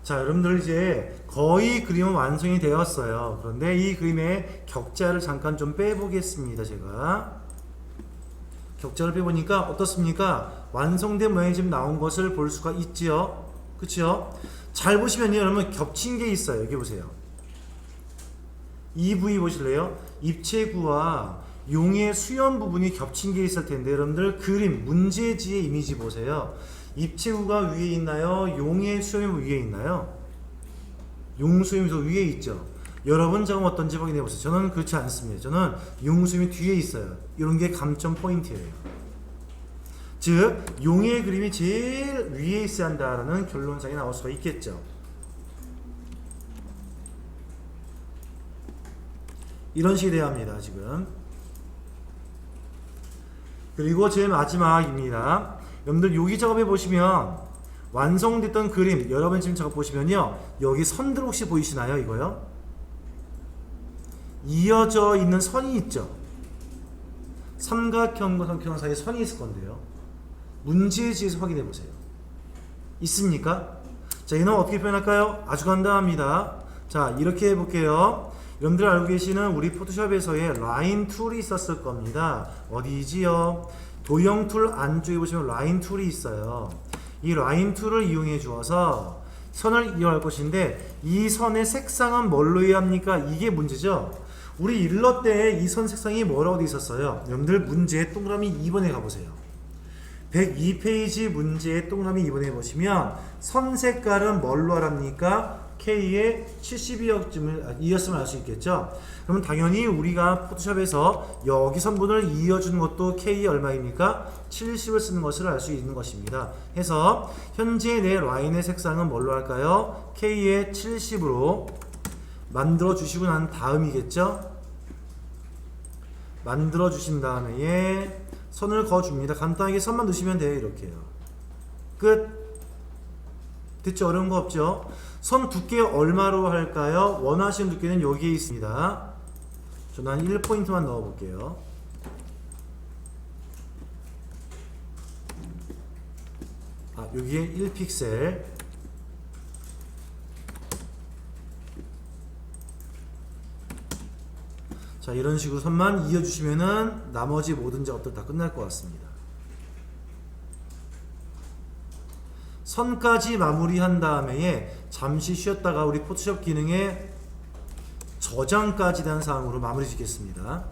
자, 여러분들 이제 거의 그림은 완성이 되었어요. 그런데 이 그림의 격자를 잠깐 좀 빼보겠습니다. 제가 격자를 빼보니까 어떻습니까? 완성된 모양이 지금 나온 것을 볼 수가 있지요. 그렇죠? 잘 보시면요, 여러분 겹친 게 있어요. 여기 보세요. 이 부위 보실래요? 입체구와 용의 수연 부분이 겹친 게 있을 텐데, 여러분들 그림 문제지의 이미지 보세요. 입체구가 위에 있나요? 용의 수염이 위에 있나요? 용 수염이 더 위에 있죠. 여러분 저건 어떤지 확인해 보세요. 저는 그렇지 않습니다. 저는 용 수염이 뒤에 있어요. 이런 게 감점 포인트예요. 즉 용의 그림이 제일 위에 있어야 한다라는 결론상이 나올 수가 있겠죠. 이런 식이 돼야 합니다. 지금. 그리고 제일 마지막입니다. 여러분들 여기 작업해 보시면 완성됐던 그림, 여러분 지금 작업 보시면요, 여기 선들 혹시 보이시나요? 이거요? 이어져 있는 선이 있죠. 삼각형과 삼각형 사이에 선이 있을 건데요. 문제지에서 확인해 보세요. 있습니까? 자, 얘는 어떻게 표현할까요? 아주 간단합니다. 자, 이렇게 해볼게요. 여러분들 알고 계시는 우리 포토샵에서의 라인 툴이 있었을 겁니다. 어디지요? 도형 툴 안쪽에 보시면 라인 툴이 있어요. 이 라인 툴을 이용해 주어서 선을 이용할 것인데, 이 선의 색상은 뭘로 해야 합니까? 이게 문제죠. 우리 일러 때 이 선 색상이 뭐라고 돼 있었어요? 여러분들 문제 동그라미 2번에 가보세요. 102페이지 문제의 동그라미 2번에 보시면 선 색깔은 뭘로 하랍니까? K의 72였으면 알 수 있겠죠. 그러면 당연히 우리가 포토샵에서 여기 선분을 이어주는 것도 K 얼마입니까? 70을 쓰는 것을 알 수 있는 것입니다. 해서 현재 내 라인의 색상은 뭘로 할까요? K의 70으로 만들어 주시고 난 다음이겠죠. 만들어 주신 다음에 선을 그어줍니다. 간단하게 선만 넣으시면 돼요. 이렇게요. 끝. 됐죠? 어려운 거 없죠? 선 두께 얼마로 할까요? 원하시는 두께는 여기에 있습니다. 저는 한 1포인트만 넣어 볼게요. 여기에 1픽셀. 자, 이런 식으로 선만 이어주시면은 나머지 모든 작업들 다 끝날 것 같습니다. 선까지 마무리한 다음에 잠시 쉬었다가 우리 포토샵 기능에 저장까지 된 사항으로 마무리 짓겠습니다.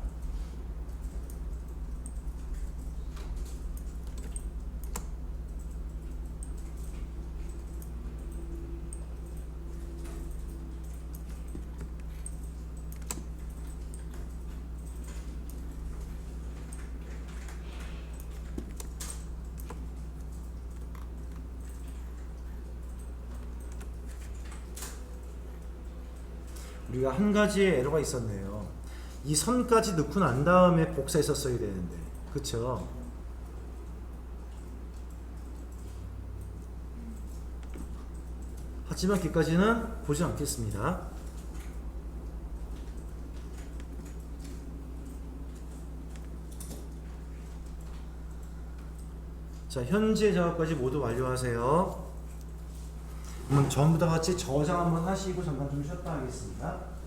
우리가 한 가지의 에러가 있었네요. 이 선까지 넣고 난 다음에 복사했었어야 되는데, 그쵸? 하지만 여기까지는 보지 않겠습니다. 자, 현재 작업까지 모두 완료하세요. 그럼 전부 다 같이 저장 한번 하시고 잠깐 좀 쉬었다 하겠습니다.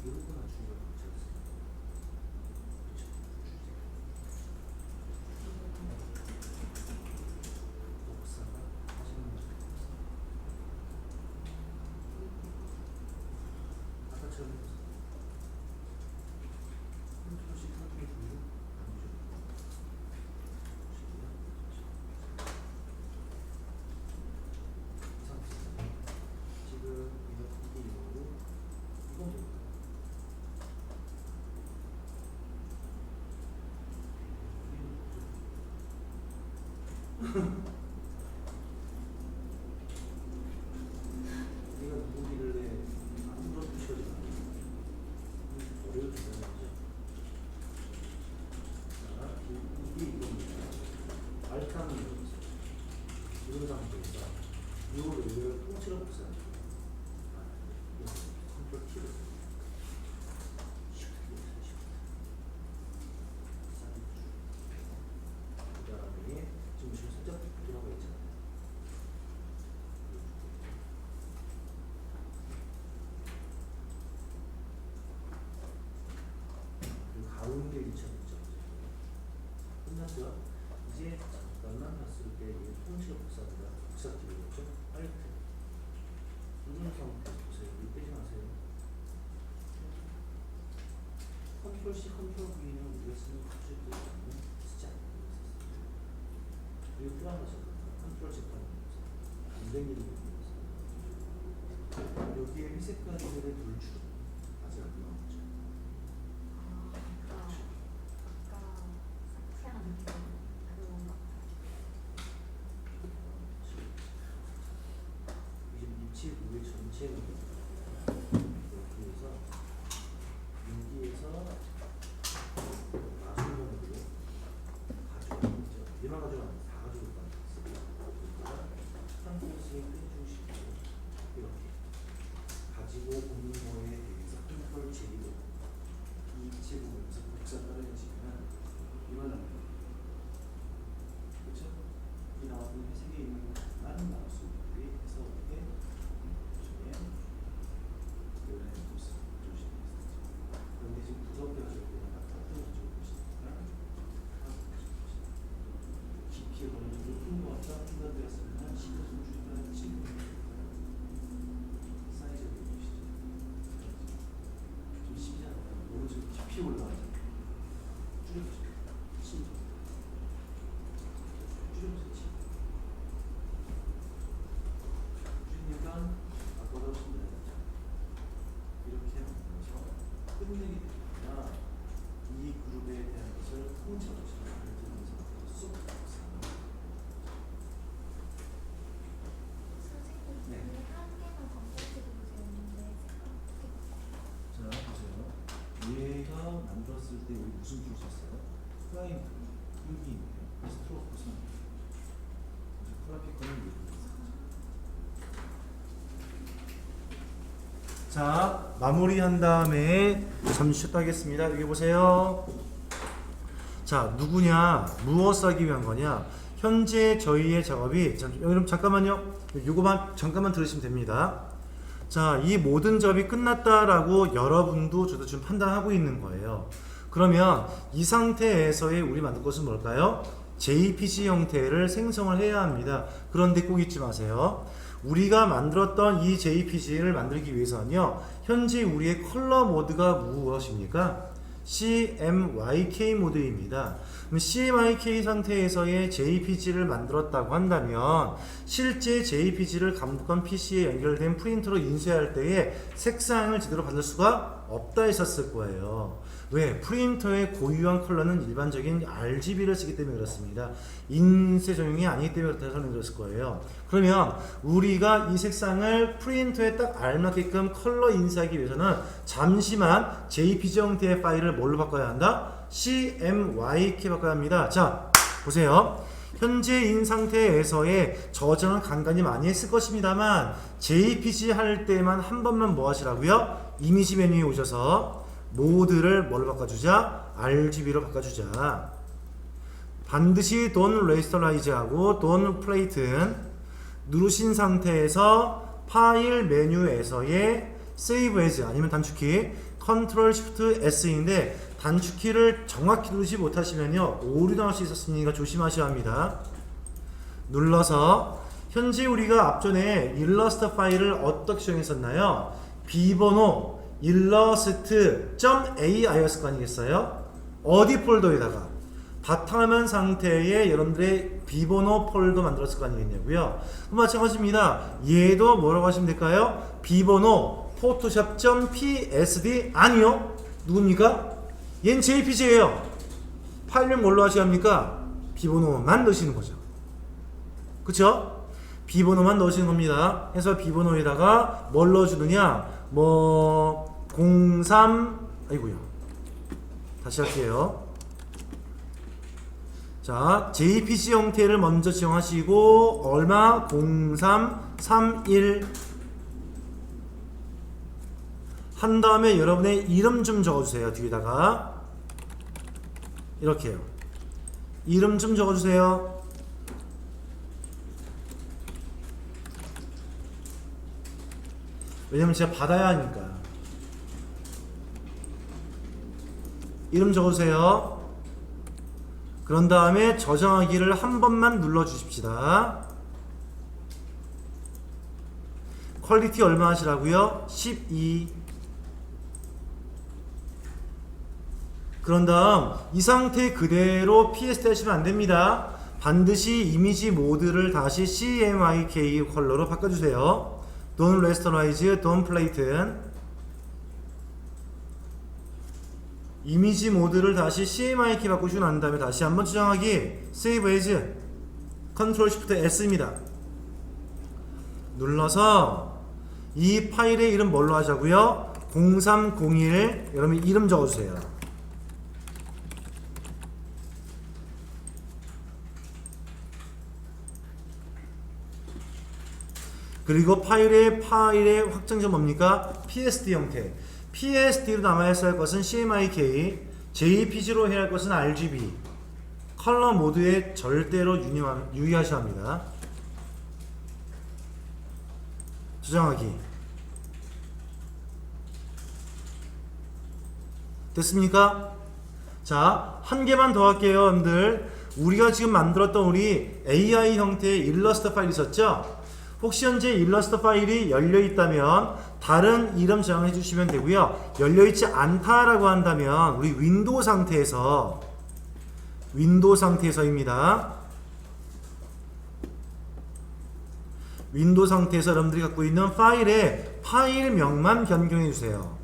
이거나 주가 붙였어. 복사가 하시는 거죠. 아까처럼 컨트롤 C 컨트롤 V 지금 이거 이건 뭘까요? 내가 누구길래 아무런 표시하지 않아. 어려울 줄 알았죠. 자, 이게 이겁니다. 알타는 이거죠. 이런 상태에서 이 레벨을 통째로 복사합니다. 컨트롤 T를 그 다음에 지금 살짝 들어가 있잖아요. 그리고 가운데 위치하죠. 끝났죠? 이제 잠깐만 봤을 때 이게 통째로 복사합니다. 복사 키보드죠. 알트 누른 상태에서 보세요. 여기 빼지 마세요. 컨트롤 C, 컨트롤 V는 우리가 쓰는 컨트롤 V는 쓰지 않는 거 있었어요. 그리고 또 하나 있었거든요. 컨트롤 Z 안 당기는 부분이 있어요. 여기에 회색 가지들의 돌출 아직 안 나왔죠. 아까 사태한 그건가? 이제 입체 부의 전체는 여기에서 마중공으로 가져가겠죠. 얘만 가져가면 다 가져올 거 아니겠어요. 상태에서의 끈중식으로 이렇게 가지고 오는 거에 대해서 컨트롤 J로 이 입체 부분에서 복사 떨어지면 이거는 그렇죠? 이 나오는 회색에 있는 많은 나우수들이 해서 어떻게 중에 요런의 모습 조심해서 그런데 지금 부족해가지고 그냥 어떤 가지고 보시니까 깊이 어느 정도 풍부하다 풍부되었으면 10% 줄이다 7% 사이즈를 보시죠. 좀 쉽지 않아요. 너무 지금 깊이 올라가죠. 줄여보시죠. 10% 줄여보세요. 줄이니까 아까보다 훨씬 나아졌죠. 이렇게 만들어서 끝내기 때문에 이 그룹에 대한 것을 통째로 이렇게 쏙 복사합니다. 선생님, 네. 위에 한 개만 검색해도 되는데 자 보세요. 얘가 만들었을 때 우리 무슨 툴 썼어요? 프라임 툴이네요. 스트로크 선. 프라피커는 이렇게 자 마무리한 다음에 잠시 쉬었다 하겠습니다. 여기 보세요. 자 누구냐 무엇을 하기 위한 거냐 현재 저희의 작업이 여러분 잠깐만요. 요거만 잠깐만 들으시면 됩니다. 자 이 모든 작업이 끝났다라고 여러분도 저도 지금 판단하고 있는 거예요. 그러면 이 상태에서의 우리 만들 것은 뭘까요? JPG 형태를 생성을 해야 합니다. 그런데 꼭 잊지 마세요. 우리가 만들었던 이 JPG를 만들기 위해서는요, 현재 우리의 컬러 모드가 무엇입니까? CMYK 모드입니다. 그럼 CMYK 상태에서의 JPG를 만들었다고 한다면 실제 JPG를 감독한 PC에 연결된 프린터로 인쇄할 때에 색상을 제대로 받을 수가 없다 했었을 거예요. 왜? 프린터의 고유한 컬러는 일반적인 RGB를 쓰기 때문에 그렇습니다. 인쇄 전용이 아니기 때문에 그렇다고 설명드렸을 거예요. 그러면 우리가 이 색상을 프린터에 딱 알맞게끔 컬러 인쇄하기 위해서는 잠시만 JPG 형태의 파일을 뭘로 바꿔야 한다? CMYK 바꿔야 합니다. 자, 보세요. 현재인 상태에서의 저장은 간간히 많이 했을 것입니다만 JPG 할 때만 한 번만 뭐 하시라고요? 이미지 메뉴에 오셔서 모드를 뭘로 바꿔주자? RGB로 바꿔주자. 반드시 돈 레이스터라이즈하고 돈 플레이튼 누르신 상태에서 파일 메뉴에서의 세이브 에즈 아니면 단축키 컨트롤 쉬프트 S인데 단축키를 정확히 누르지 못하시면요 오류 나올 수 있었으니까 조심하셔야 합니다. 눌러서 현재 우리가 앞전에 일러스트 파일을 어떻게 정했었나요? 비번호 illust.ai였을 거 아니겠어요? 어디 폴더에다가 바탕화면 상태에 여러분들의 비번호 폴더 만들었을 거 아니겠냐고요. 마찬가지입니다. 얘도 뭐라고 하시면 될까요? 비번호 photoshop.psd 아니요. 누굽니까? 얘는 jpg예요. 파일명 뭘로 하셔야 합니까? 비번호만 넣으시는 거죠. 그쵸? 비번호만 넣으시는 겁니다. 해서 비번호에다가 뭘 넣어주느냐? 03 아이고요. 다시 할게요. 자, JPG 형태를 먼저 지정하시고 얼마? 0331 한 다음에 여러분의 이름 좀 적어주세요. 뒤에다가 이렇게요. 이름 좀 적어주세요. 왜냐면 제가 받아야 하니까. 이름 적어주세요. 그런 다음에 저장하기를 한 번만 눌러 주십시다. 퀄리티 얼마 하시라고요? 12. 그런 다음 이 상태 그대로 PSD 하시면 안 됩니다. 반드시 이미지 모드를 다시 CMYK 컬러로 바꿔주세요. Don't rasterize, don't flatten. 이미지 모드를 다시 CMYK 바꾸시고 난 다음에 다시 한번 저장하기 Save as Ctrl Shift S입니다. 눌러서 이 파일의 이름 뭘로 하자고요? 0301 여러분 이름 적어주세요. 그리고 파일의 확장점 뭡니까? PSD 형태. PSD로 남아야 할 것은 CMYK, JPG로 해야 할 것은 RGB. 컬러 모드에 절대로 유의하셔야 합니다. 저장하기. 됐습니까? 자, 한 개만 더 할게요, 여러분들. 우리가 지금 만들었던 우리 AI 형태의 일러스트 파일 있었죠? 혹시 현재 일러스트 파일이 열려 있다면 다른 이름 저장해 주시면 되고요. 열려 있지 않다라고 한다면 우리 윈도우 상태에서입니다. 윈도우 상태에서 여러분들이 갖고 있는 파일명만 변경해 주세요.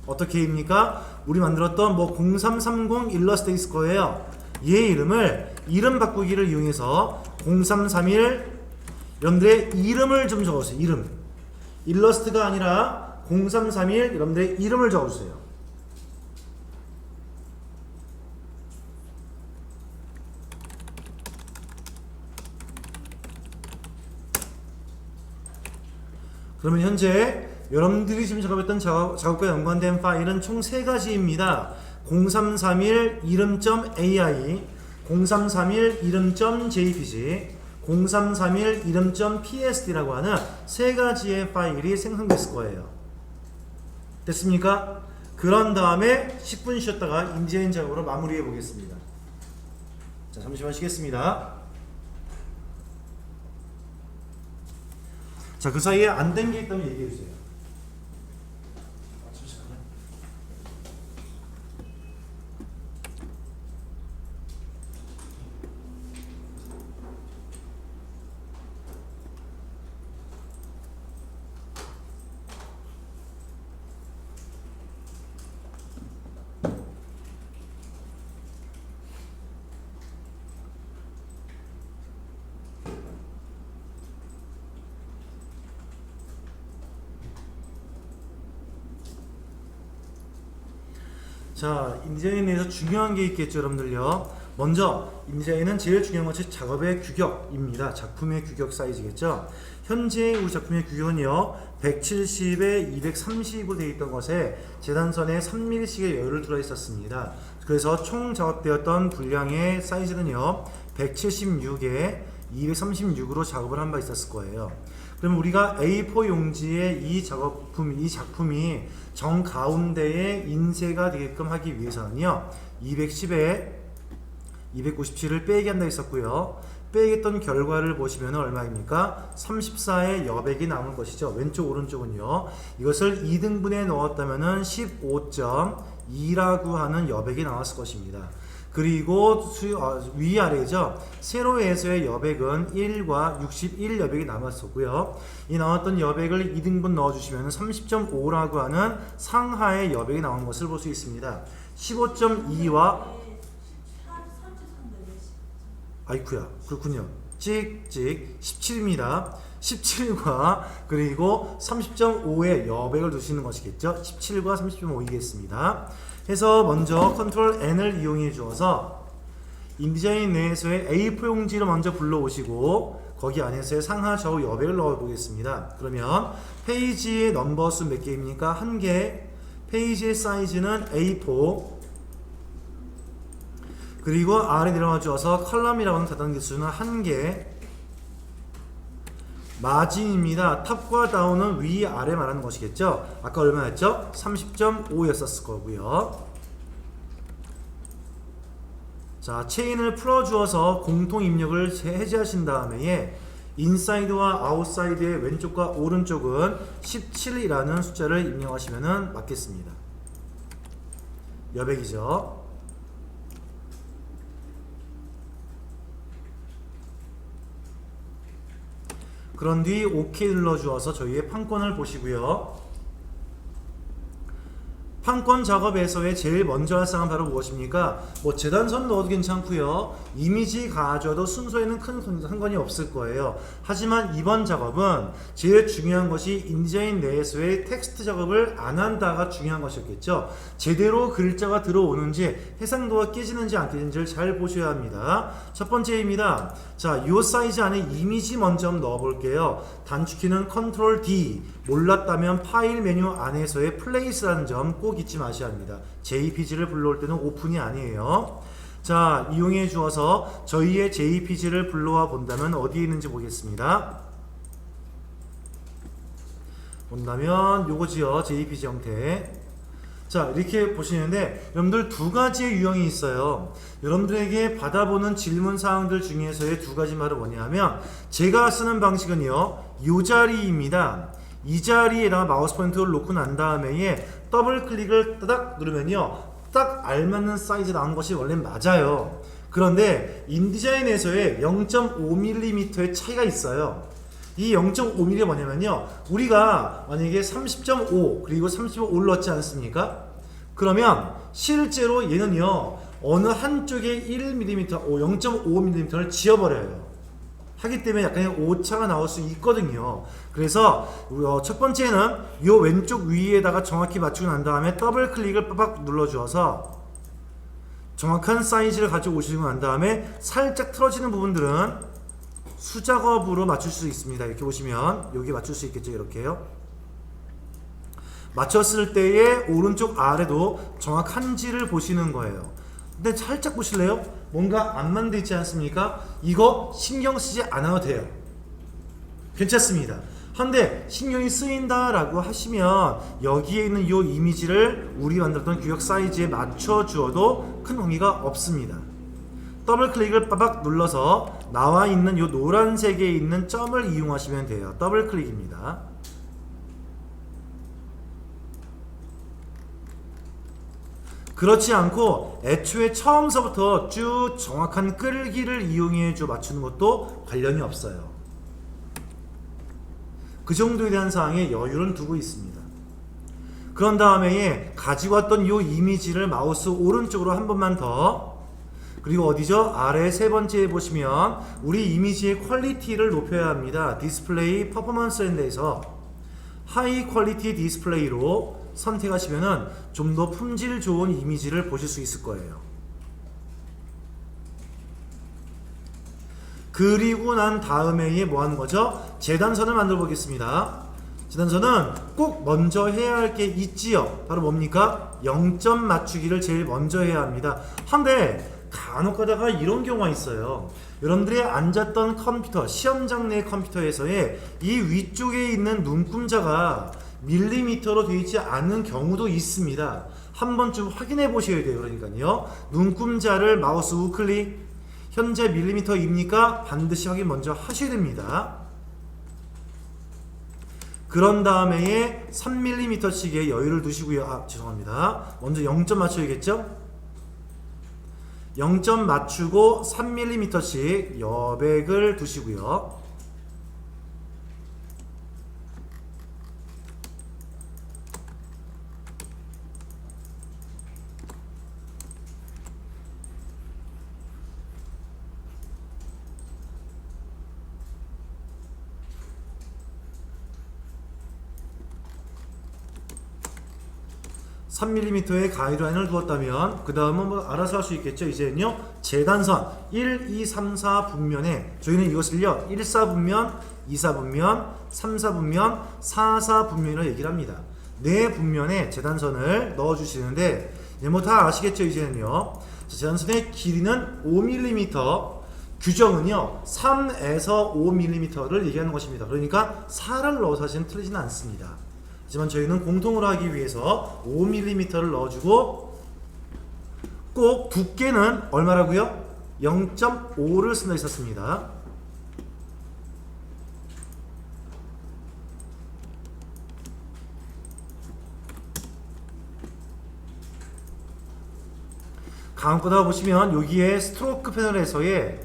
어떻게 입니까? 우리 만들었던 0330 일러스트 있을 거예요. 얘 이름을 이름 바꾸기를 이용해서 0331 여러분들의 이름을 좀 적어주세요. 이름. 일러스트가 아니라 0331 여러분들의 이름을 적어주세요. 그러면 현재 여러분들이 지금 작업했던 작업과 연관된 파일은 총 3가지입니다. 0331 이름.ai, 0331 이름.jpg, 0331 이름.psd라고 하는 3가지의 파일이 생성됐을 거예요. 됐습니까? 그런 다음에 10분 쉬었다가 인지행 작업으로 마무리해 보겠습니다. 자, 잠시만 쉬겠습니다. 자, 그 사이에 안 된 게 있다면 얘기해 주세요. 자, 인디자인에 대해서 중요한 게 있겠죠, 여러분들요. 먼저 인디자인은 제일 중요한 것이 작업의 규격입니다. 작품의 규격 사이즈겠죠. 현재 우리 작품의 규격은요 170에 230으로 되어 있던 것에 재단선에 3mm씩의 여유를 들어 있었습니다. 그래서 총 작업되었던 분량의 사이즈는요 176에 236으로 작업을 한 바 있었을 거예요. 그러면 우리가 A4 용지의 이 작품이 정 가운데에 인쇄가 되게끔 하기 위해서는요 210에 297을 빼기 한다 했었고요. 빼겠던 결과를 보시면 얼마입니까? 34의 여백이 남을 것이죠. 왼쪽 오른쪽은요. 이것을 2등분에 넣었다면 15.2라고 하는 여백이 나왔을 것입니다. 그리고 위아래죠. 세로에서의 여백은 1과 61 여백이 남았었고요. 이 나왔던 여백을 2등분 넣어주시면 30.5라고 하는 상하의 여백이 나온 것을 볼 수 있습니다. 15.2와 아이쿠야 그렇군요. 찍찍 17입니다. 17과 그리고 30.5의 여백을 두시는 것이겠죠. 17과 30.5이겠습니다. 해서 먼저 컨트롤 N을 이용해 주어서 인디자인 내에서의 A4 용지를 먼저 불러오시고 거기 안에서의 상하 좌우 여백을 넣어 보겠습니다. 그러면 페이지의 넘버 수 몇 개입니까? 1개. 페이지의 사이즈는 A4. 그리고 아래 내려와 주어서 컬럼이라고 하는 다단계 수는 1개. 마진입니다. 탑과 다운은 위 아래 말하는 것이겠죠. 아까 얼마였죠? 30.5였었을 거고요. 자, 체인을 풀어 주어서 공통 입력을 해제하신 다음에 인사이드와 아웃사이드의 왼쪽과 오른쪽은 17이라는 숫자를 입력하시면 맞겠습니다. 여백이죠. 그런 뒤 OK 눌러주어서 저희의 판권을 보시고요. 판권 작업에서의 제일 먼저 할 사항은 바로 무엇입니까? 뭐 재단선 넣어도 괜찮고요. 이미지 가져도 순서에는 큰 상관이 없을 거예요. 하지만 이번 작업은 제일 중요한 것이 인디자인 내에서의 텍스트 작업을 안 한다가 중요한 것이었겠죠. 제대로 글자가 들어오는지 해상도가 깨지는지 안 깨지는지를 잘 보셔야 합니다. 첫 번째입니다. 자, 이 사이즈 안에 이미지 먼저 한번 넣어 볼게요. 단축키는 컨트롤 D, 몰랐다면 파일 메뉴 안에서의 플레이스라는 점 꼭 잊지 마셔야 합니다. JPG를 불러올 때는 오픈이 아니에요. 자, 이용해 주어서 저희의 JPG를 불러와 본다면 어디에 있는지 보겠습니다. 본다면 요거지요. JPG 형태. 자, 이렇게 보시는데 여러분들 두 가지의 유형이 있어요. 여러분들에게 받아보는 질문 사항들 중에서의 두 가지 말은 뭐냐면 제가 쓰는 방식은요 요 자리입니다. 이 자리에다가 마우스 포인터를 놓고 난 다음에 더블 클릭을 따닥 누르면요 딱 알맞는 사이즈 나온 것이 원래 맞아요. 그런데 인디자인에서의 0.5mm의 차이가 있어요. 이 0.5mm가 뭐냐면요 우리가 만약에 30.5 그리고 30.5를 넣지 않습니까? 그러면 실제로 얘는요 어느 한쪽에 1mm, 0.5mm를 지워버려요. 하기 때문에 약간의 오차가 나올 수 있거든요. 그래서 첫 번째는 이 왼쪽 위에다가 정확히 맞추고 난 다음에 더블 클릭을 빡빡 눌러주어서 정확한 사이즈를 가지고 오시고 난 다음에 살짝 틀어지는 부분들은 수작업으로 맞출 수 있습니다. 이렇게 보시면 여기 맞출 수 있겠죠. 이렇게요. 맞췄을 때의 오른쪽 아래도 정확한지를 보시는 거예요. 근데 살짝 보실래요? 뭔가 안 맞는 데 있지 않습니까? 이거 신경 쓰지 않아도 돼요. 괜찮습니다. 한데 신경이 쓰인다라고 하시면 여기에 있는 이 이미지를 우리 만들었던 규격 사이즈에 맞춰 주어도 큰 관계가 없습니다. 더블 클릭을 빠박 눌러서 나와 있는 이 노란색에 있는 점을 이용하시면 돼요. 더블 클릭입니다. 그렇지 않고 애초에 처음서부터 쭉 정확한 끌기를 이용해 줘 맞추는 것도 관련이 없어요. 그 정도에 대한 사항에 여유를 두고 있습니다. 그런 다음에 가지고 왔던 이 이미지를 마우스 오른쪽으로 한 번만 더, 그리고 어디죠? 아래 세 번째에 보시면 우리 이미지의 퀄리티를 높여야 합니다. 디스플레이 퍼포먼스 랜드에서 하이 퀄리티 디스플레이로 선택하시면은 좀 더 품질 좋은 이미지를 보실 수 있을 거예요. 그리고 난 다음에 뭐 하는 거죠? 재단선을 만들어 보겠습니다. 재단선은 꼭 먼저 해야 할 게 있지요. 바로 뭡니까? 0점 맞추기를 제일 먼저 해야 합니다. 한데 간혹 가다가 이런 경우가 있어요. 여러분들이 앉았던 컴퓨터, 시험장 내 컴퓨터에서의 이 위쪽에 있는 눈금자가 밀리미터로 되어 있지 않은 경우도 있습니다. 한 번쯤 확인해 보셔야 돼요. 그러니까요. 눈금자를 마우스 우클릭, 현재 밀리미터입니까? 반드시 확인 먼저 하셔야 됩니다. 그런 다음에 3mm씩의 여유를 두시고요. 죄송합니다. 먼저 0점 맞춰야겠죠? 0점 맞추고 3mm씩 여백을 두시고요. (3mm의) 가이드라인을 두었다면 그 다음은 뭐 알아서 할 수 있겠죠. 이제는요 재단선 1, 2, 3, 4 분면에 저희는 이것을요 1, 4 분면, 2, 4 분면, 3, 4 분면, 4, 4 분면이라고 얘기를 합니다. 네 분면에 재단선을 넣어 주시는데 뭐 다 아시겠죠. 이제는요 재단선의 길이는 5mm, 규정은요 3에서 5mm를 얘기하는 것입니다. 그러니까 4를 넣어서 하시면 틀리지는 않습니다. 하지만 저희는 공통으로 하기 위해서 5mm를 넣어주고 꼭 두께는 얼마라고요? 0.5를 쓴다 있었습니다. 다음거다 보시면 여기에 스트로크 패널에서의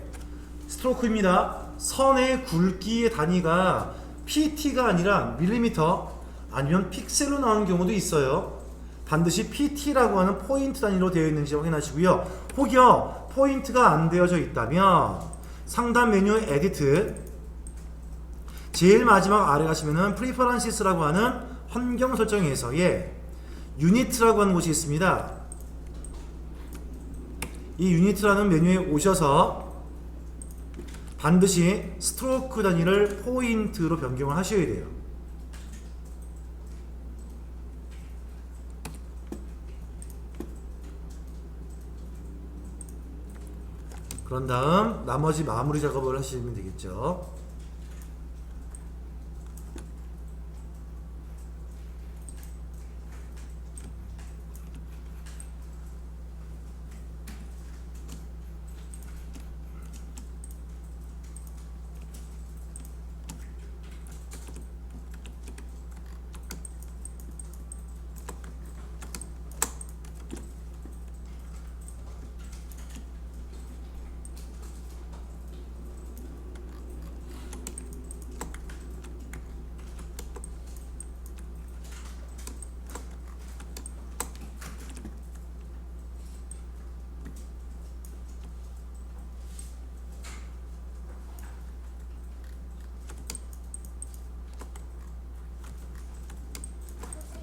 스트로크입니다. 선의 굵기의 단위가 PT가 아니라 밀리미터 아니면 픽셀로 나오는 경우도 있어요. 반드시 PT라고 하는 포인트 단위로 되어 있는지 확인하시고요. 혹여 포인트가 안 되어져 있다면 상단 메뉴 에디트 제일 마지막 아래 가시면은 프리퍼런시스라고 하는 환경 설정에서의 유니트라고 하는 곳이 있습니다. 이 유니트라는 메뉴에 오셔서 반드시 스트로크 단위를 포인트로 변경을 하셔야 돼요. 그런 다음 나머지 마무리 작업을 하시면 되겠죠.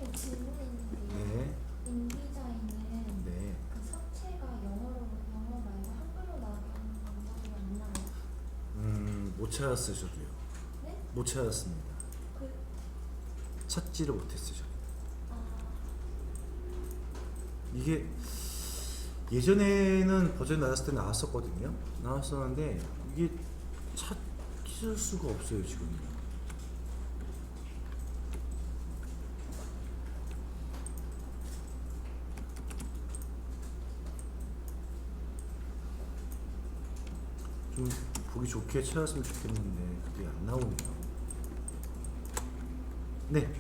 선생님 질문이 있는데요. 네. 인디자인은 네. 그 서체가 영어 말고 한글로 나오게 하는 방법이 없나요? 못 찾았어요, 저도요. 네? 못 찾았습니다. 그 찾지를 못했어요, 저도. 아, 이게 예전에는 버전이 나왔을 때 나왔었거든요. 나왔었는데 이게 찾을 수가 없어요, 지금. 좀 보기 좋게 찾았으면 좋겠는데 그게 안 나오네요. 네.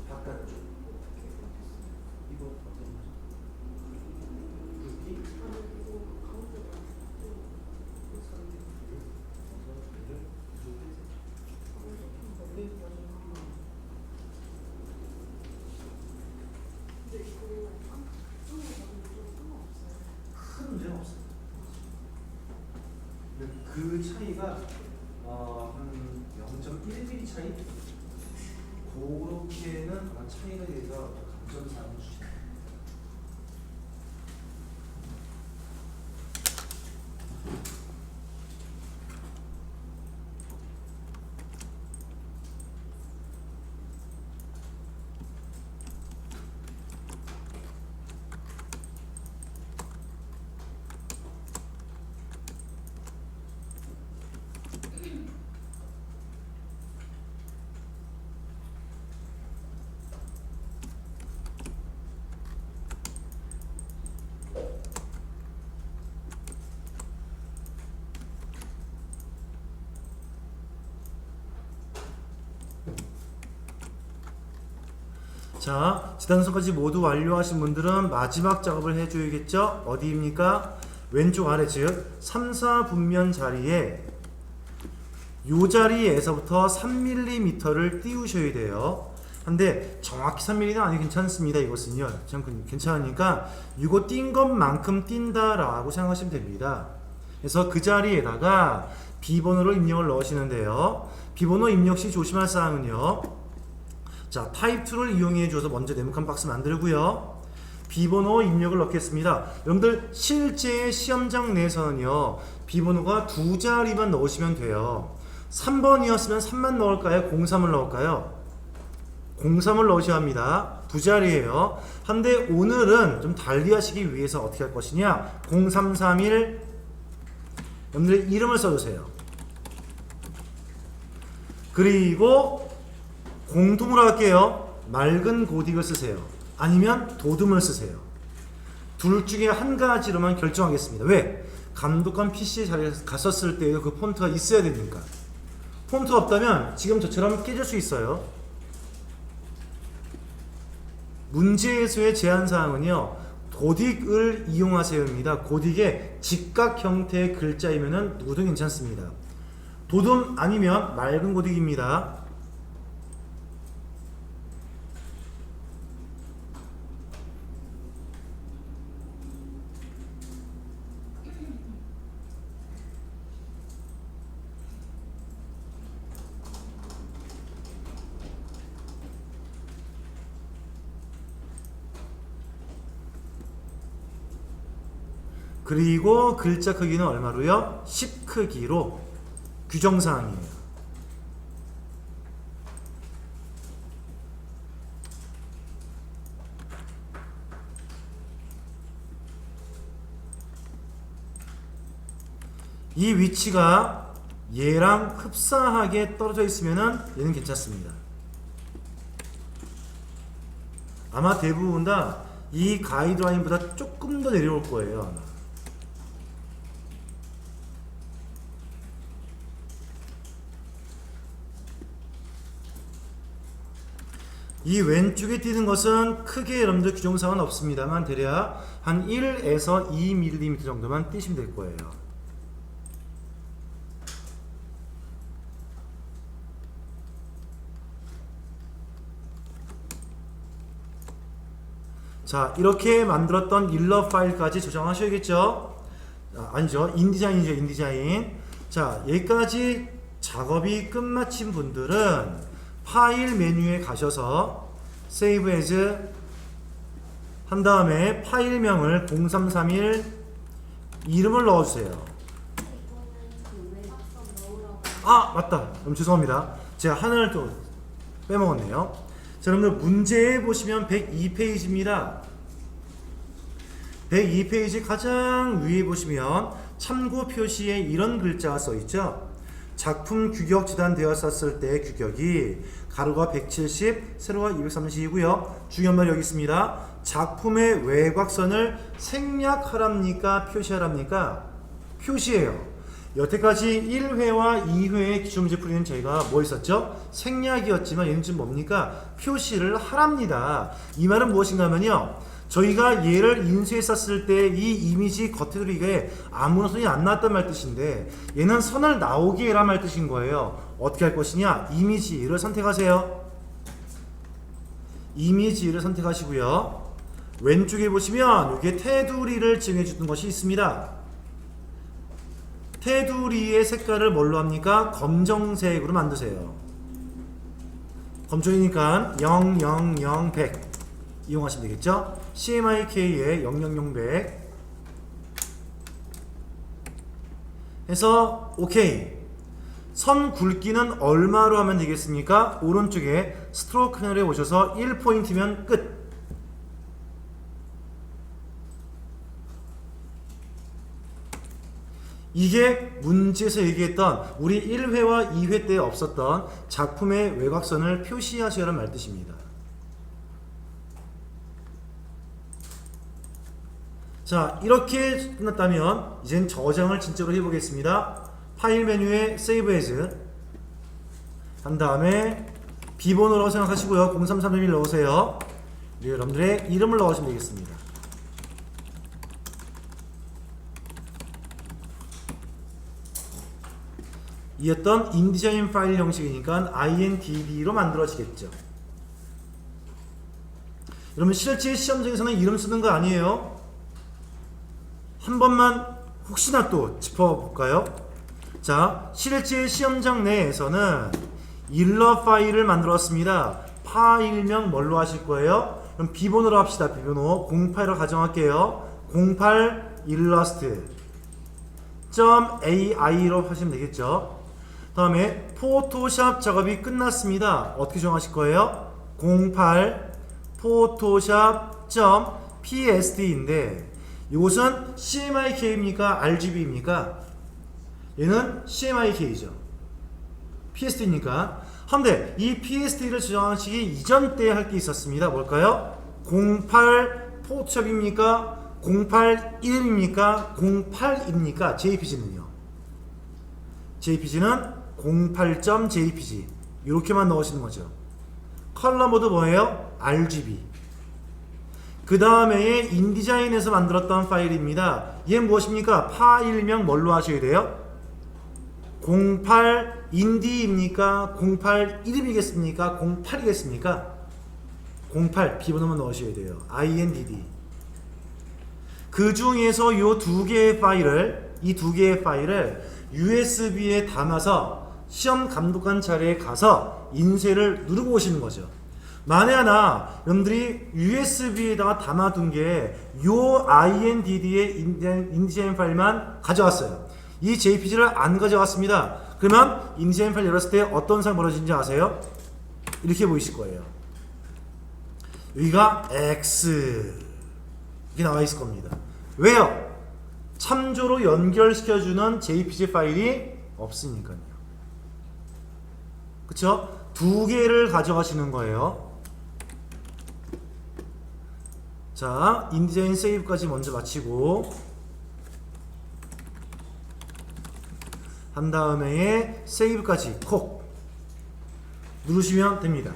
바깥쪽. 이거 어떤 굵기? 큰 문제는 없어요. 근데 그 차이가 한 0.1mm 차이? 그렇게는 아마 차이가 돼서 감점사항을 주시나요? 자, 지단선까지 모두 완료하신 분들은 마지막 작업을 해줘야겠죠? 어디입니까? 왼쪽 아래, 즉 3, 4분면 자리에 요 자리에서부터 3mm를 띄우셔야 돼요. 근데 정확히 3mm는 아니 괜찮습니다. 이것은요. 괜찮으니까 이거 띈 것만큼 띈다라고 생각하시면 됩니다. 그래서 그 자리에다가 비번호로 입력을 넣으시는데요. 비번호 입력 시 조심할 사항은요. 자, 타입2를 이용해 주어서 먼저 네모칸 박스 만들고요. 비번호 입력을 넣겠습니다. 여러분들 실제 시험장 내에서는요. 비번호가 두 자리만 넣으시면 돼요. 3번이었으면 3만 넣을까요? 03을 넣을까요? 03을 넣으셔야 합니다. 두 자리예요. 한데 오늘은 좀 달리 하시기 위해서 어떻게 할 것이냐? 0331 여러분들 이름을 써주세요. 그리고 공통으로 할게요. 맑은 고딕을 쓰세요. 아니면 도둠을 쓰세요. 둘 중에 한 가지로만 결정하겠습니다. 왜? 감독관 PC 자리에 갔었을 때 그 폰트가 있어야 되니까. 폰트가 없다면 지금 저처럼 깨질 수 있어요. 문제에서의 제한사항은요. 고딕을 이용하세요입니다. 고딕의 직각 형태의 글자이면 누구든 괜찮습니다. 도둠 아니면 맑은 고딕입니다. 그리고 글자 크기는 얼마로요? 10 크기로 규정사항이에요. 이 위치가 얘랑 흡사하게 떨어져 있으면은 얘는 괜찮습니다. 아마 대부분 다 이 가이드라인보다 조금 더 내려올 거예요. 아마. 이 왼쪽에 띄는 것은 크게 여러분들 규정사항은 없습니다만 대략 한 1에서 2mm 정도만 띄시면 될 거예요. 자, 이렇게 만들었던 일러 파일까지 저장하셔야겠죠? 아니죠. 인디자인이죠. 인디자인. 자, 여기까지 작업이 끝마친 분들은 파일 메뉴에 가셔서 Save As 한 다음에 파일명을 0331 이름을 넣어주세요. 아, 맞다. 죄송합니다. 제가 하나를 또 빼먹었네요. 자, 여러분들 문제에 보시면 102페이지입니다. 102페이지 가장 위에 보시면 참고 표시에 이런 글자가 써있죠. 작품 규격 지단되었을 때 규격이 가로가 170, 세로가 230이고요. 중요한 말이 여기 있습니다. 작품의 외곽선을 생략하랍니까? 표시하랍니까? 표시해요. 여태까지 1회와 2회의 기출문제 풀이는 저희가 뭐 있었죠? 생략이었지만 얘는 지금 뭡니까? 표시를 하랍니다. 이 말은 무엇인가 하면요. 저희가 얘를 인쇄했었을 때 이 이미지 겉테두리에 아무런 선이 안 나왔단 말 뜻인데 얘는 선을 나오게 해라 말 뜻인 거예요. 어떻게 할 것이냐? 이미지를 선택하세요. 이미지를 선택하시고요. 왼쪽에 보시면 이게 테두리를 정해주는 것이 있습니다. 테두리의 색깔을 뭘로 합니까? 검정색으로 만드세요. 검정이니까 0, 0, 0, 100 이용하시면 되겠죠? CMYK의 000 100 해서 OK. 선 굵기는 얼마로 하면 되겠습니까? 오른쪽에 스트로크 패널에 오셔서 1포인트면 끝. 이게 문제에서 얘기했던 우리 1회와 2회 때 없었던 작품의 외곽선을 표시하시라는 말 뜻입니다. 자, 이렇게 끝났다면 이젠 저장을 진짜로 해보겠습니다. 파일 메뉴에 Save As 한 다음에 비번호라고 생각하시고요. 0331 넣으세요. 여러분들의 이름을 넣으시면 되겠습니다. 이 어떤 인디자인 파일 형식이니까 INDD로 만들어지겠죠. 여러분 실제 시험장에서는 이름 쓰는 거 아니에요. 한 번만 혹시나 또 짚어볼까요? 자, 실제 시험장 내에서는 일러 파일을 만들었습니다. 파일명 뭘로 하실 거예요? 그럼 비번호로 합시다. 비번호 08로 가정할게요. 08 일러스트 .ai로 하시면 되겠죠. 다음에 포토샵 작업이 끝났습니다. 어떻게 정하실 거예요? 08 포토샵 .psd인데 이것은 CMYK입니까? RGB입니까? 얘는 CMYK죠. PSD니까. 한데 이 PSD를 저장하시기 이전 때 할 게 있었습니다. 뭘까요? 08 포토샵입니까? 08 1입니까? 08입니까? JPG는요. JPG는 08.jpg 이렇게만 넣으시는 거죠. 컬러 모드 뭐예요? RGB. 그 다음에 인디자인에서 만들었던 파일입니다. 얘 무엇입니까? 파일명 뭘로 하셔야 돼요? 08 인디입니까? 08 1이겠습니까? 08이겠습니까? 08 비번호만 넣으셔야 돼요. INDD. 그 중에서 이 두 개의 파일을 USB에 담아서 시험 감독관 자리에 가서 인쇄를 누르고 오시는 거죠. 만에 하나 여러분들이 USB에다가 담아둔 게 요 INDD의 인디자인 파일만 가져왔어요. 이 JPG를 안 가져왔습니다. 그러면 인디자인 파일 열었을 때 어떤 상황이 벌어지는지 아세요? 이렇게 보이실 거예요. 여기가 X 이렇게 나와 있을 겁니다. 왜요? 참조로 연결시켜주는 JPG 파일이 없으니까요. 그쵸? 두 개를 가져가시는 거예요. 자, 인디자인 세이브까지 먼저 마치고 한 다음에 세이브까지 콕 누르시면 됩니다.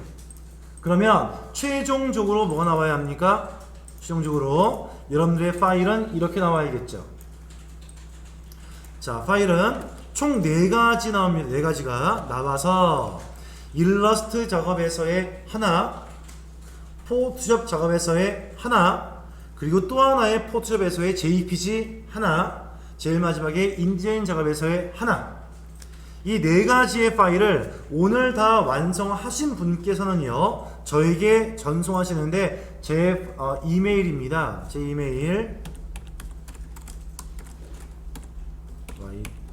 그러면 최종적으로 뭐가 나와야 합니까? 최종적으로 여러분들의 파일은 이렇게 나와야겠죠. 자, 파일은 총 4가지 나옵니다. 4가지가 나와서 일러스트 작업에서의 하나, 포토샵 작업에서의 하나, 그리고 또 하나의 포토샵에서의 JPG 하나, 제일 마지막에 인디자인 작업에서의 하나. 이 4가지의 파일을 오늘 다 완성하신 분께서는요 저에게 전송하시는데 제 이메일입니다. 제 이메일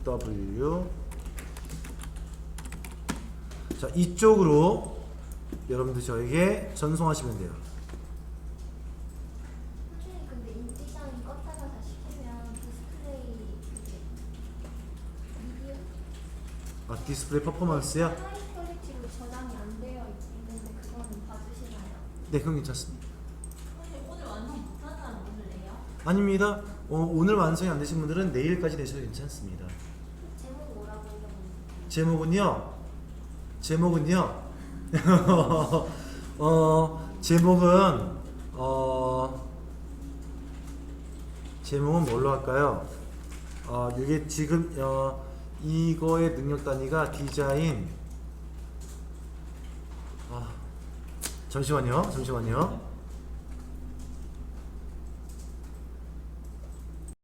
yw 자, 이쪽으로 여러분들 저에게 전송하시면 돼요. 선생님 근데 인디자인 껐다가 다시 켜면 디스플레이 미디어? 디스플레이 퍼포먼스요? 하이 퀄리티로 저장이 안 되어 있는데 그거는 봐주시나요? 네, 그건 괜찮습니다. 선생님 오늘 완성 못한 사람 오늘 내요? 아닙니다. 오늘 완성이 안 되신 분들은 내일까지 내셔도 괜찮습니다. 제목 뭐라고 읽어보세요? 제목은요 제목은 제목은 뭘로 할까요? 이게 지금 이거의 능력 단위가 디자인 잠시만요.